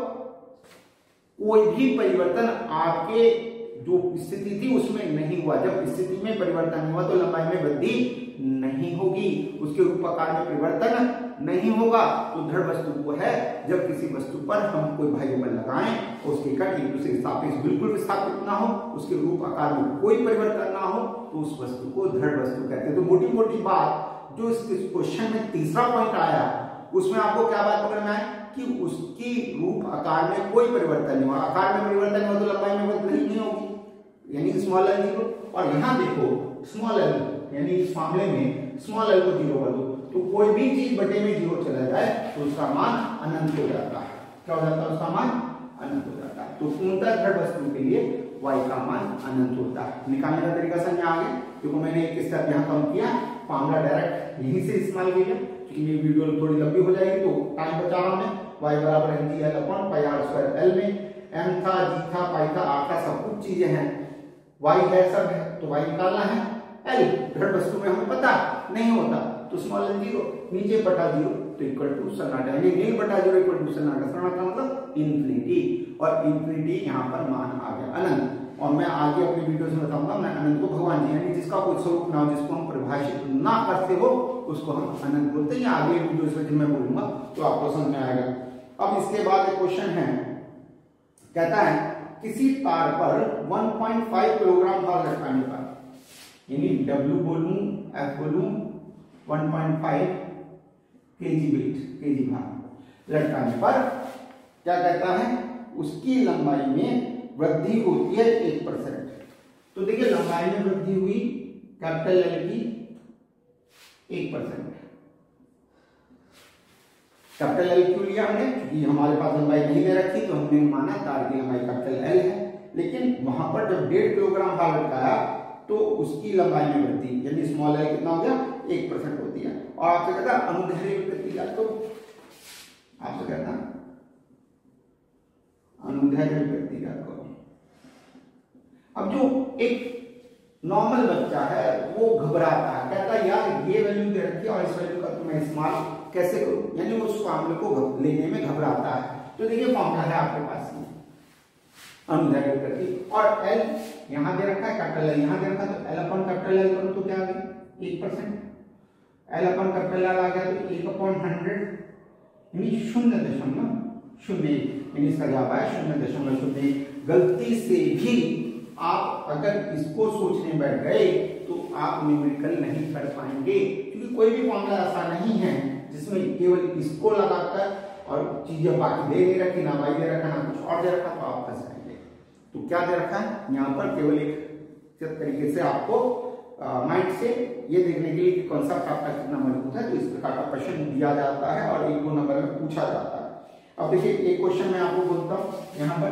कोई भी परिवर्तन आपके जो स्थिति थी उसमें नहीं हुआ। जब स्थिति में परिवर्तन हुआ तो लंबाई में वृद्धि नहीं होगी, उसके रूपाकार में परिवर्तन नहीं होगा। तो दृढ़ वस्तु वो है जब किसी वस्तु पर हम कोई बाह्य बल लगाएं, उसके कट एक दूसरे के सापेक्ष बिल्कुल विस्थापित ना हो, उसके रूप आकार में कोई परिवर्तन ना हो, तो उस वस्तु को दृढ़ वस्तु कहते हैं। तो मोटी मोटी बात जो इस क्वेश्चन में तीसरा पॉइंट आया उसमें आपको क्या बात पकड़ में आए कि उसकी रूप आकार में कोई परिवर्तन नहीं हुआ, आकार में परिवर्तन नहीं हुआ तो लंबाई में वृद्धि नहीं होगी, यानी स्मॉल एल जीरो। और यहाँ देखो स्मॉल एल, यानी इस मामले में स्मॉल एल को जीरो कर दो तो कोई भी चीज बटे में जीरो चला जाए तो उसका मान अनंत हो जाता है। क्या हो जाता है, उसका मान अनंत हो जाता है। तो पूर्णतः दृढ़ वस्तु के लिए y का मान अनंत होता है। निकालने का तरीका समझ आ गया, क्योंकि मैंने एक स्टेप यहाँ कम किया, फॉर्मूला डायरेक्ट यहीं से इस्तेमाल किया, क्योंकि ये वीडियो थोड़ी लंबी हो जाएगी तो टाइम बचा रहा हूं। y बराबर mgl upon pi r square l में m था, g था, पाई था, r था, सब कुछ चीजें हैं, y है सब है, तो y निकालना है। l दृढ़ वस्तु में हमें पता नहीं होता तो स्मॉल एल जीरो, नीचे बटा जीरो तो इक्वल टू सन्नाटा, यानी नील बटा जीरो इक्वल टू सन्नाटा, सन्नाटा मतलब इन्फिनिटी, और इन्फिनिटी यहाँ पर मान आ गया अनंत। और मैं आगे अपनी वीडियोस में बताऊंगा, मैं अनंत को भगवान जी, यानी जिसका कोई स्वरूप ना हो, जिसको हम परिभाषित ना करते हो उसको हम अनंत बोलते हैं। आगे वीडियोस में जब मैं बोलूंगा तो आपको समझ में आएगा। अब इसके बाद एक क्वेश्चन है, कहता है किसी तार पर 1.5 किलोग्राम भार लटकाने पर, यानी W बोलूं F बोलूं 1.5 केजी वेट, केजी भार लटकाने पर क्या कहता है, उसकी लंबाई में वृद्धि होती है 1%। तो देखिए लंबाई में वृद्धि हुई कैपिटल एल की 1%। कैपिटल एल क्यों लिया हमने, क्योंकि हमारे पास लंबाई नहीं दे रखी तो हमने माना तार की लंबाई कैपिटल एल है, लेकिन वहां पर जब 1.5 किलोग्राम भार लटकाया तो उसकी लंबाई में वृद्धि, यानी स्मॉल एल कितना हो गया, 1% होती है। और आपसे कहता है अनुदैर्ध्य विकृति का, तो आपसे कहता है अनुदैर्ध्य विकृति का करो। अब जो एक नॉर्मल बच्चा है वो घबराता है, कहता है यार ये वैल्यू दे रखी है और इस वैल्यू का तो मैं इस्तेमाल कैसे करूं, यानी वो उस फॉर्मूले को लेने में घबराता है। तो देखिए फॉर्मूला है आपके पास अनुदैर्ध्य विकृति, और एल यहां दे रखा है, कैपिटल एल यहां दे रखा है, तो एल अपॉन कैपिटल एल करूं तो क्या आ गई 1%, एल अपॉन कैपिटल एल आ गया तो 1/100, यानी 0.01, यानी इसका जवाब है 0.01। गलती से भी आप अगर इसको सोचने बैठ गए तो आप न्यूमेरिकल नहीं कर पाएंगे, क्योंकि कोई भी फॉर्मूला ऐसा नहीं है जिसमें केवल इसको लगाकर और चीजें बाकी दे नहीं रखी, ना वाई दे रखा ना कुछ और दे रखा, तो आप फंस जाएंगे। तो क्या दे रखा है यहाँ पर, केवल एक तरीके से आपको माइंड से ये देखने के लिए कि कॉन्सेप्ट आपका कितना मजबूत है, तो इस प्रकार का प्रश्न दिया जाता है और 1-2 नंबर में पूछा जाता है। अब देखिए एक क्वेश्चन मैं आपको बोलता हूँ यहाँ पर,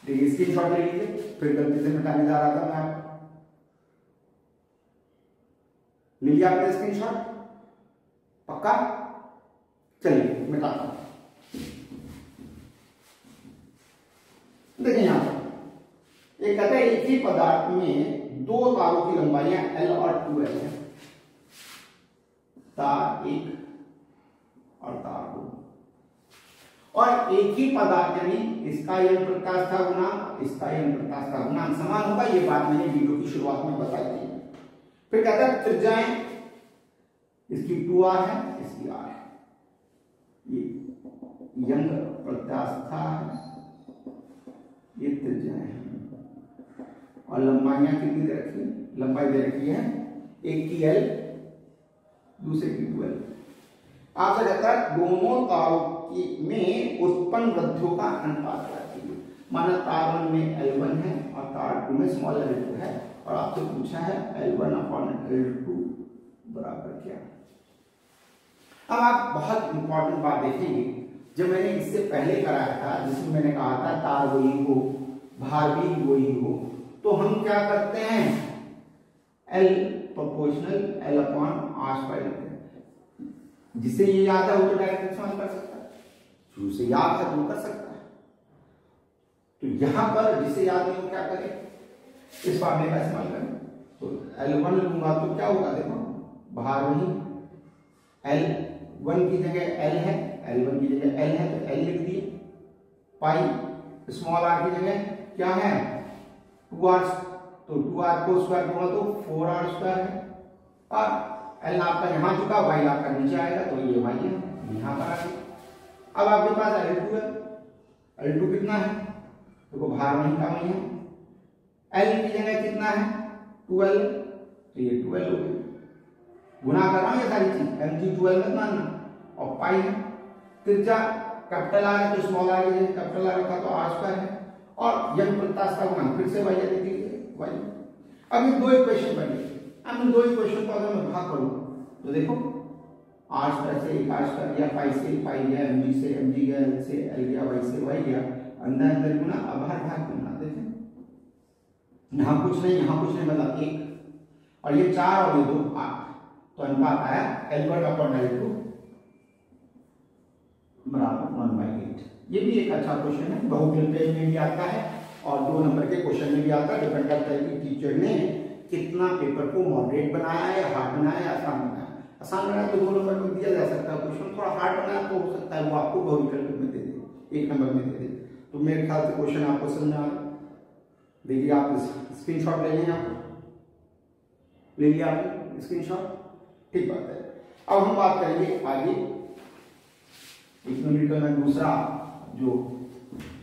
देखिए स्क्रीनशॉट ले लीजिए, फिर गलती से मिटाने जा रहा था मैं आपको, ले लिया आपने स्क्रीनशॉट, पक्का, चलिए मिटाता हूं। देखिए यहां पर एक कहता है एक ही पदार्थ में 2 तारों की लंबाइयां L और 2L है, तार 1 और तार 2, और एक ही पदार्थ, यानी इसका यंग प्रकाश का गुणांक इसका यंग प्रकाश का गुणांक समान होगा, ये बात मैंने वीडियो की शुरुआत में बताई थी। फिर कहता है त्रिज्याएं, इसकी 2r है, इसकी r है, ये यंग प्रत्यास्था है, ये त्रिज्याएं हैं, और लंबाइयां कितनी दे रखी है, लंबाई दे रखी है, एक की L दूसरे की 2L। आपसे कहता है दोनों तारों में उत्पन्न वृद्धियों का अनुपात कीजिए। माना तार 1 में L1 है और तार 2 में स्मॉल L2 है और आपसे पूछा है L1/L2 बराबर क्या। अब आप बहुत इंपॉर्टेंट बात देखेंगे, जब मैंने इससे पहले कराया था जिसमें मैंने कहा था तार वही हो भार भी वही हो, तो हम क्या करते हैं L प्रोपोर्शनल L/R² लेते हैं। जिसे ये याद है वो तो डायरेक्ट इस्तेमाल कर सकता है, जो उसे याद है वो कर सकता है। तो यहां पर जिसे याद नहीं हो क्या करें, इस फॉर्मूले का इस्तेमाल करें। तो L1 लूंगा तो क्या होगा, देखो भार वही L1 की जगह L है, L1 की जगह L है तो L लिख दिए, पाई स्मॉल r की जगह क्या है 2r, तो 2r को स्क्वायर करूंगा तो 4r² है और L आपका यहां चुका, y आपका नीचे आएगा तो ये y है यहां पर आ गया। अब आपके पास L2 है, L2 कितना है, देखो भार वही का वही है, L की जगह कितना है 12, तो ये 12 हो गया। गुना कर रहा हूं ये सारी चीज, mg12 मत मानना, और पाई है त्रिज्या कैपिटल आर है तो स्मॉल आर की कैपिटल आर रखा तो r² है और यंग प्रत्यास्थ गुणा फिर से y लिख लीजिए y। अब ये दो इक्वेशन बन गई। अब इन दो इक्वेशन को अगर मैं भाग करूं तो देखो r² से r² या पाई से पाई गया, mg से mg गया, l से l गया, y से y गया, अंदर अंदर गुना अब बाहर भाग गुना। देखें यहां कुछ नहीं यहाँ कुछ नहीं, मतलब 1 और ये 4 और ये 2 8, तो अनुपात आया L1/L2 बराबर 1/8। ये भी एक अच्छा क्वेश्चन है, बहुगुणित पेज में भी आता है और 2 नंबर के क्वेश्चन में भी आता है। डिपेंड करता है कि टीचर ने कितना पेपर को मॉडरेट बनाया है, हार्ड बनाया है, आसान बनाया। आसान बनाया तो 2 नंबर में दिया जा सकता है क्वेश्चन, थोड़ा हार्ड बनाया तो हो सकता है वो आपको बहुविकल्प में दे दे, 1 नंबर में दे दे। तो मेरे ख्याल से क्वेश्चन आपको समझ में आ रहा है। देखिए आप स्क्रीनशॉट ले लें, आप ले लिया आपने स्क्रीनशॉट, ठीक बात है। अब हम बात करेंगे आगे इकोनॉमिकल में दूसरा जो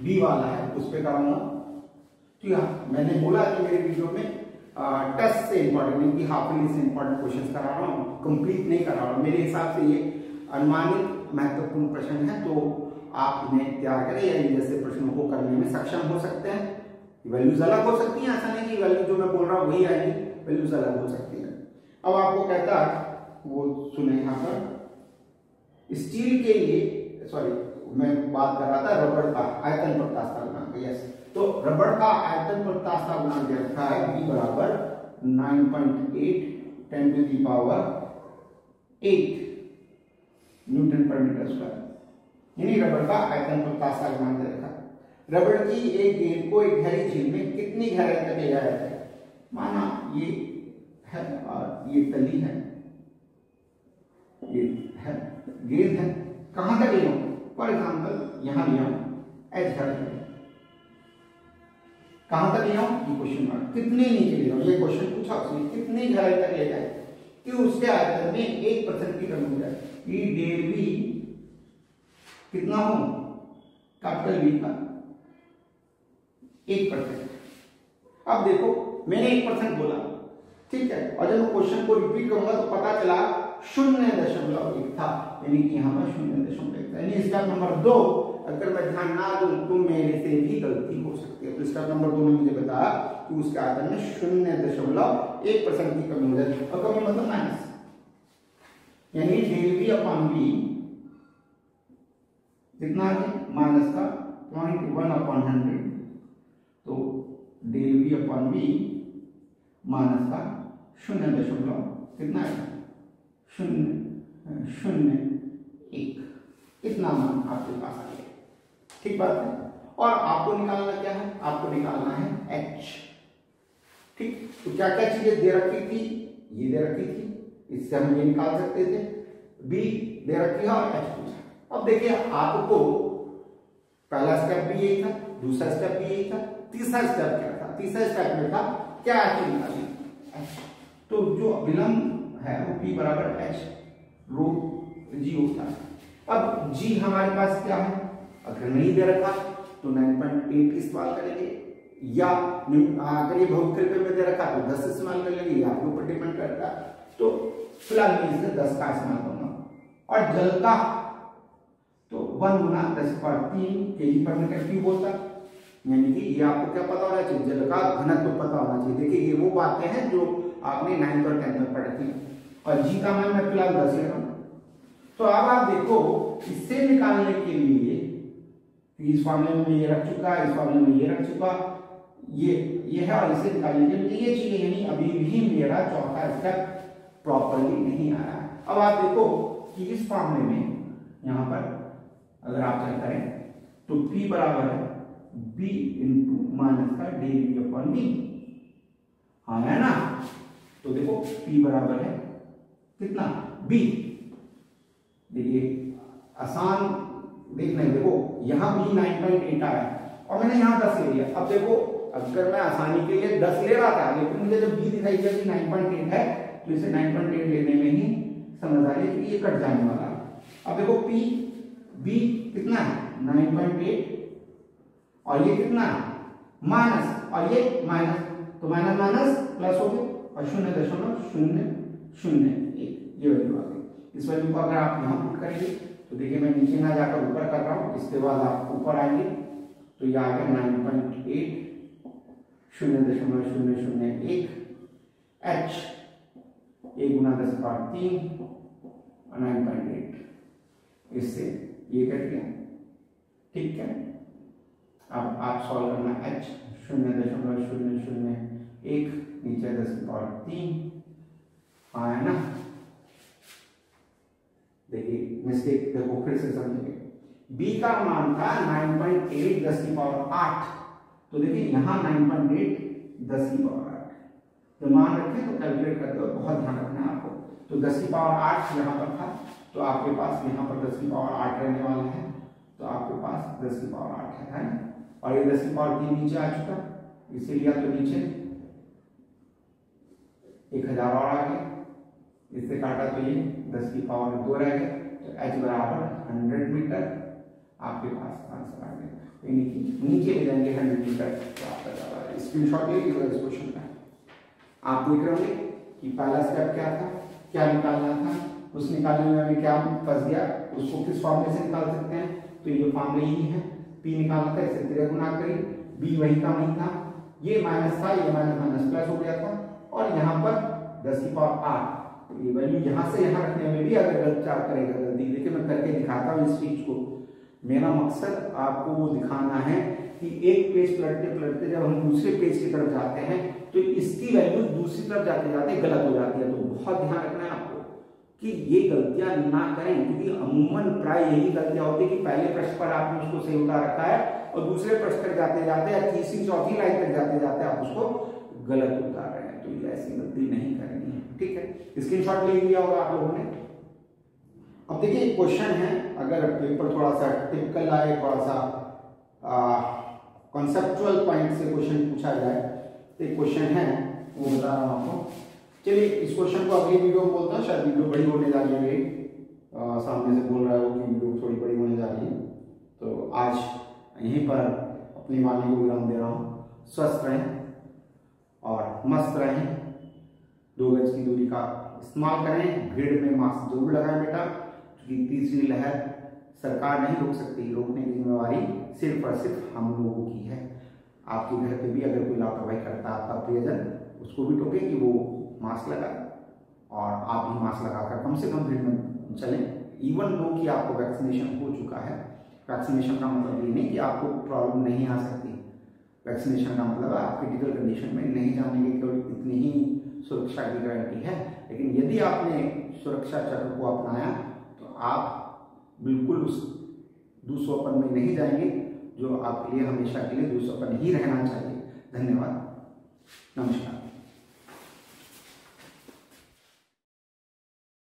बी वाला है उस पे कराऊंगा। ठीक है, मैंने बोला कि मेरे वीडियो में टेस्ट से इंपॉर्टेंट नहीं कि हाफ ईयरली से इंपॉर्टेंट क्वेश्चंस करा रहा हूँ, कंप्लीट नहीं करा रहा हूँ। मेरे हिसाब से ये अनुमानित महत्वपूर्ण प्रश्न है, तो आप इन्हें तैयार करें या इन जैसे प्रश्नों को करने में सक्षम हो सकते हैं। वैल्यूज अलग हो सकती हैं, ऐसा नहीं कि वैल्यू जो मैं बोल रहा हूँ वही आएगी, वैल्यूज अलग हो सकती है। अब आपको कहता है वो सुने यहाँ पर स्टील के लिए, सॉरी मैं बात कर रहा था रबड़ का आयतन प्रत्यास्थ गुणांक, यस, तो रबड़ का आयतन प्रत्यास्थ गुणांक रखा है b बराबर 9.8 10⁸ न्यूटन पर मीटर स्क्वायर, यानी रबड़ का आयतन प्रत्यास्थ गुणांक रखा है। रबड़ की एक गेंद को एक गहरी झील में कितनी गहराई तक ले जाया जाए, माना ये है और ये तली है, ये है गेंद है, कहां तक ले जाऊं, फॉर एग्जाम्पल यहां ले जाऊं एच है, कहां तक ले जाऊं ये क्वेश्चन मार्क, कितने नीचे ले जाऊं ये क्वेश्चन पूछा उसने, कितनी गहराई तक ले जाए कि उसके आयतन में 1% की कमी हो जाए। ई डेल बी कितना हो, कैपिटल बी का 1%। अब देखो मैंने 1% बोला, ठीक है, और जब मैं क्वेश्चन को रिपीट करूंगा तो पता चला 0.1 था, यानी कि यहाँ पर 0.1 था, यानी स्टेप नंबर 2 अगर मैं ध्यान ना दूं तो मेरे से भी गलती हो सकती है। तो स्टेप नंबर 2 ने मुझे बताया कि उसके आयतन में 0.1% की कमी हो जाती है, और कमी मतलब माइनस, यानी डेल बी अपॉन बी कितना है माइनस का 0.1/100, तो del B upon B minus का 0. कितना है 0.01, इतना मान आपके पास आ गया, ठीक बात है। और आपको निकालना क्या है, आपको निकालना है h, ठीक। तो क्या क्या चीजें दे रखी थी, ये दे रखी थी, इससे हम ये निकाल सकते थे, b दे रखी है और h पूछा। अब देखिए आपको पहला स्टेप भी यही था, दूसरा स्टेप भी यही था, तीसरा स्टेप क्या था, तीसरा स्टेप में था क्या h निकालना, तो जो विलंब है वो p बराबर h रो g होता है। अब g हमारे पास क्या है, अगर नहीं दे रखा तो 9.8 इस्तेमाल करेंगे, या अगर ये बहुविकल्प में दे रखा तो 10 इस्तेमाल कर लेंगे, या आपके ऊपर डिपेंड करता है। तो फिलहाल मैं इसमें 10 का इस्तेमाल करूंगा, और जल का तो 1 × 10⁻³ kg/m³ होता, यानी कि ये आपको क्या पता होना चाहिए, जल का घनत्व पता होना चाहिए। देखिए ये वो बातें हैं जो आपने 9th और 10th में पढ़ी थी। और जी का मान मैं फिलहाल 10 ले रहा हूं। तो अब आप देखो इससे निकालने के लिए इस फॉर्मूले में ये रख चुका, इस फॉर्मूले में ये रख चुका, ये है, और इसे निकालने के लिए ये चाहिए, यानी अभी भी मेरा चौथा स्टेप प्रॉपर्ली नहीं आया है। अब आप देखो कि इस फॉर्मूले में यहां पर अगर आप चेक करें तो P बराबर है B इंटू माइनस का dV अपॉन V, हाँ है ना। तो देखो P बराबर है कितना B, देखिए आसान देखना है, देखो यहाँ B 9.8 आया और मैंने यहाँ 10 ले लिया। अब देखो अगर मैं आसानी के लिए 10 ले रहा था, लेकिन मुझे जब B दिखाई दिया कि 9.8 है तो इसे 9.8 लेने में ही समझ आ रही है कि ये कट जाने वाला है। अब देखो P B कितना है 9.8 और ये कितना है माइनस, और ये माइनस, तो माइनस माइनस प्लस हो गया और 0.001 ये वैल्यू आ गई। इस वैल्यू को अगर आप यहाँ पुट करेंगे तो देखिए मैं नीचे ना जाकर ऊपर कर रहा हूँ, इसके बाद आप ऊपर आएंगे तो ये आ गया 9.8 0.001 H 1 गुना 10 पावर 3 और 9.8, इससे ये कट गया, ठीक है। अब आप सॉल्व करना H 0.001 नीचे 10 पावर 3, हाँ है ना। देखिए मिस्टेक देखो फिर से समझिए, B का मान था 9.8 10 की पावर 8, तो देखिए यहाँ 9.8 10 की पावर 8 जब मान रखें तो कैलकुलेट करते हो बहुत ध्यान रखना है आपको। तो 10 की पावर 8 यहाँ पर था, तो आपके पास यहाँ पर 10 की पावर 8 रहने वाला है, तो आपके पास 10 की पावर 8 है ना। और ये 10 की पावर 3 नीचे आ चुका, इसीलिए तो नीचे 1000 और आ गया, इससे काटा तो ये 10 की पावर 2 रह गया, तो H बराबर 100 मीटर आपके पास आंसर आ गया। नीचे ले जाएंगे 100 मीटर, तो आपका स्क्रीनशॉट ले लीजिएगा इस क्वेश्चन का। आप देख रहे होंगे कि पहला स्टेप क्या था, क्या निकालना था, उस निकालने में हमें क्या फंस गया, उसको किस फॉर्मूले से निकाल सकते हैं, तो ये फॉर्मूला ही है, P निकालना था, इसे 3 गुना करिए, B वही का वही था, ये माइनस था, ये माइनस माइनस प्लस हो गया था, और यहाँ पर 10 की पावर 8, ये वैल्यू यहाँ से यहाँ रखने में भी अगर गलत आप करेगा गलती, देखिए मैं करके दिखाता हूँ इस चीज को। मेरा मकसद आपको वो दिखाना है कि एक पेज पलटते पलटते जब हम दूसरे पेज की तरफ जाते हैं तो इसकी वैल्यू दूसरी तरफ जाते जाते गलत हो जाती है। तो बहुत ध्यान रखना है आपको कि ये गलतियां ना करें, क्योंकि अमूमन प्राय यही गलतियां होती है कि पहले पृष्ठ पर आपने उसको सही उतार रखा है और दूसरे पृष्ठ तक जाते जाते या तीसरी चौथी लाइन तक जाते जाते आप उसको गलत उतार रहे हैं। तो ये ऐसी गलती नहीं करनी है, ठीक है। स्क्रीनशॉट ले लिया होगा आप लोगों ने। अब देखिए क्वेश्चन है, अगर पेपर थोड़ा सा टिपिकल आए, थोड़ा सा कॉन्सेप्चुअल पॉइंट से क्वेश्चन पूछा जाए, तो एक क्वेश्चन है वो बता रहा हूँ आपको। चलिए इस क्वेश्चन को अगली वीडियो में बोलता हूँ, शायद वीडियो बड़ी होने जा रही है मेरी, सामने से बोल रहा है वो कि वीडियो थोड़ी बड़ी होने जा रही है, तो आज यहीं पर अपनी वाणी को विराम दे रहा हूँ। स्वस्थ रहें और मस्त रहें, 2 गज की दूरी का इस्तेमाल करें, भीड़ में मास्क जरूर लगाएं बेटा, क्योंकि तीसरी लहर सरकार नहीं रोक सकती, रोकने की जिम्मेवारी सिर्फ और सिर्फ हम लोगों की है। आपके घर पे भी अगर कोई लापरवाही करता है आपका प्रियजन, उसको भी टोके कि वो मास्क लगाए, और आप भी मास्क लगाकर कम से कम भीड़ में चलें। इवन दो कि आपको वैक्सीनेशन हो चुका है, वैक्सीनेशन का मतलब ये नहीं कि आपको प्रॉब्लम नहीं आ सकती, वैक्सीनेशन का मतलब आप क्रिटिकल कंडीशन में नहीं जाने की केवल इतनी ही सुरक्षा की गारंटी है। लेकिन यदि आपने सुरक्षा चक्र को अपनाया तो आप बिल्कुल उस दूसरोपन में नहीं जाएंगे, जो आपके लिए हमेशा के लिए दूसरोपन ही रहना चाहिए। धन्यवाद, नमस्कार।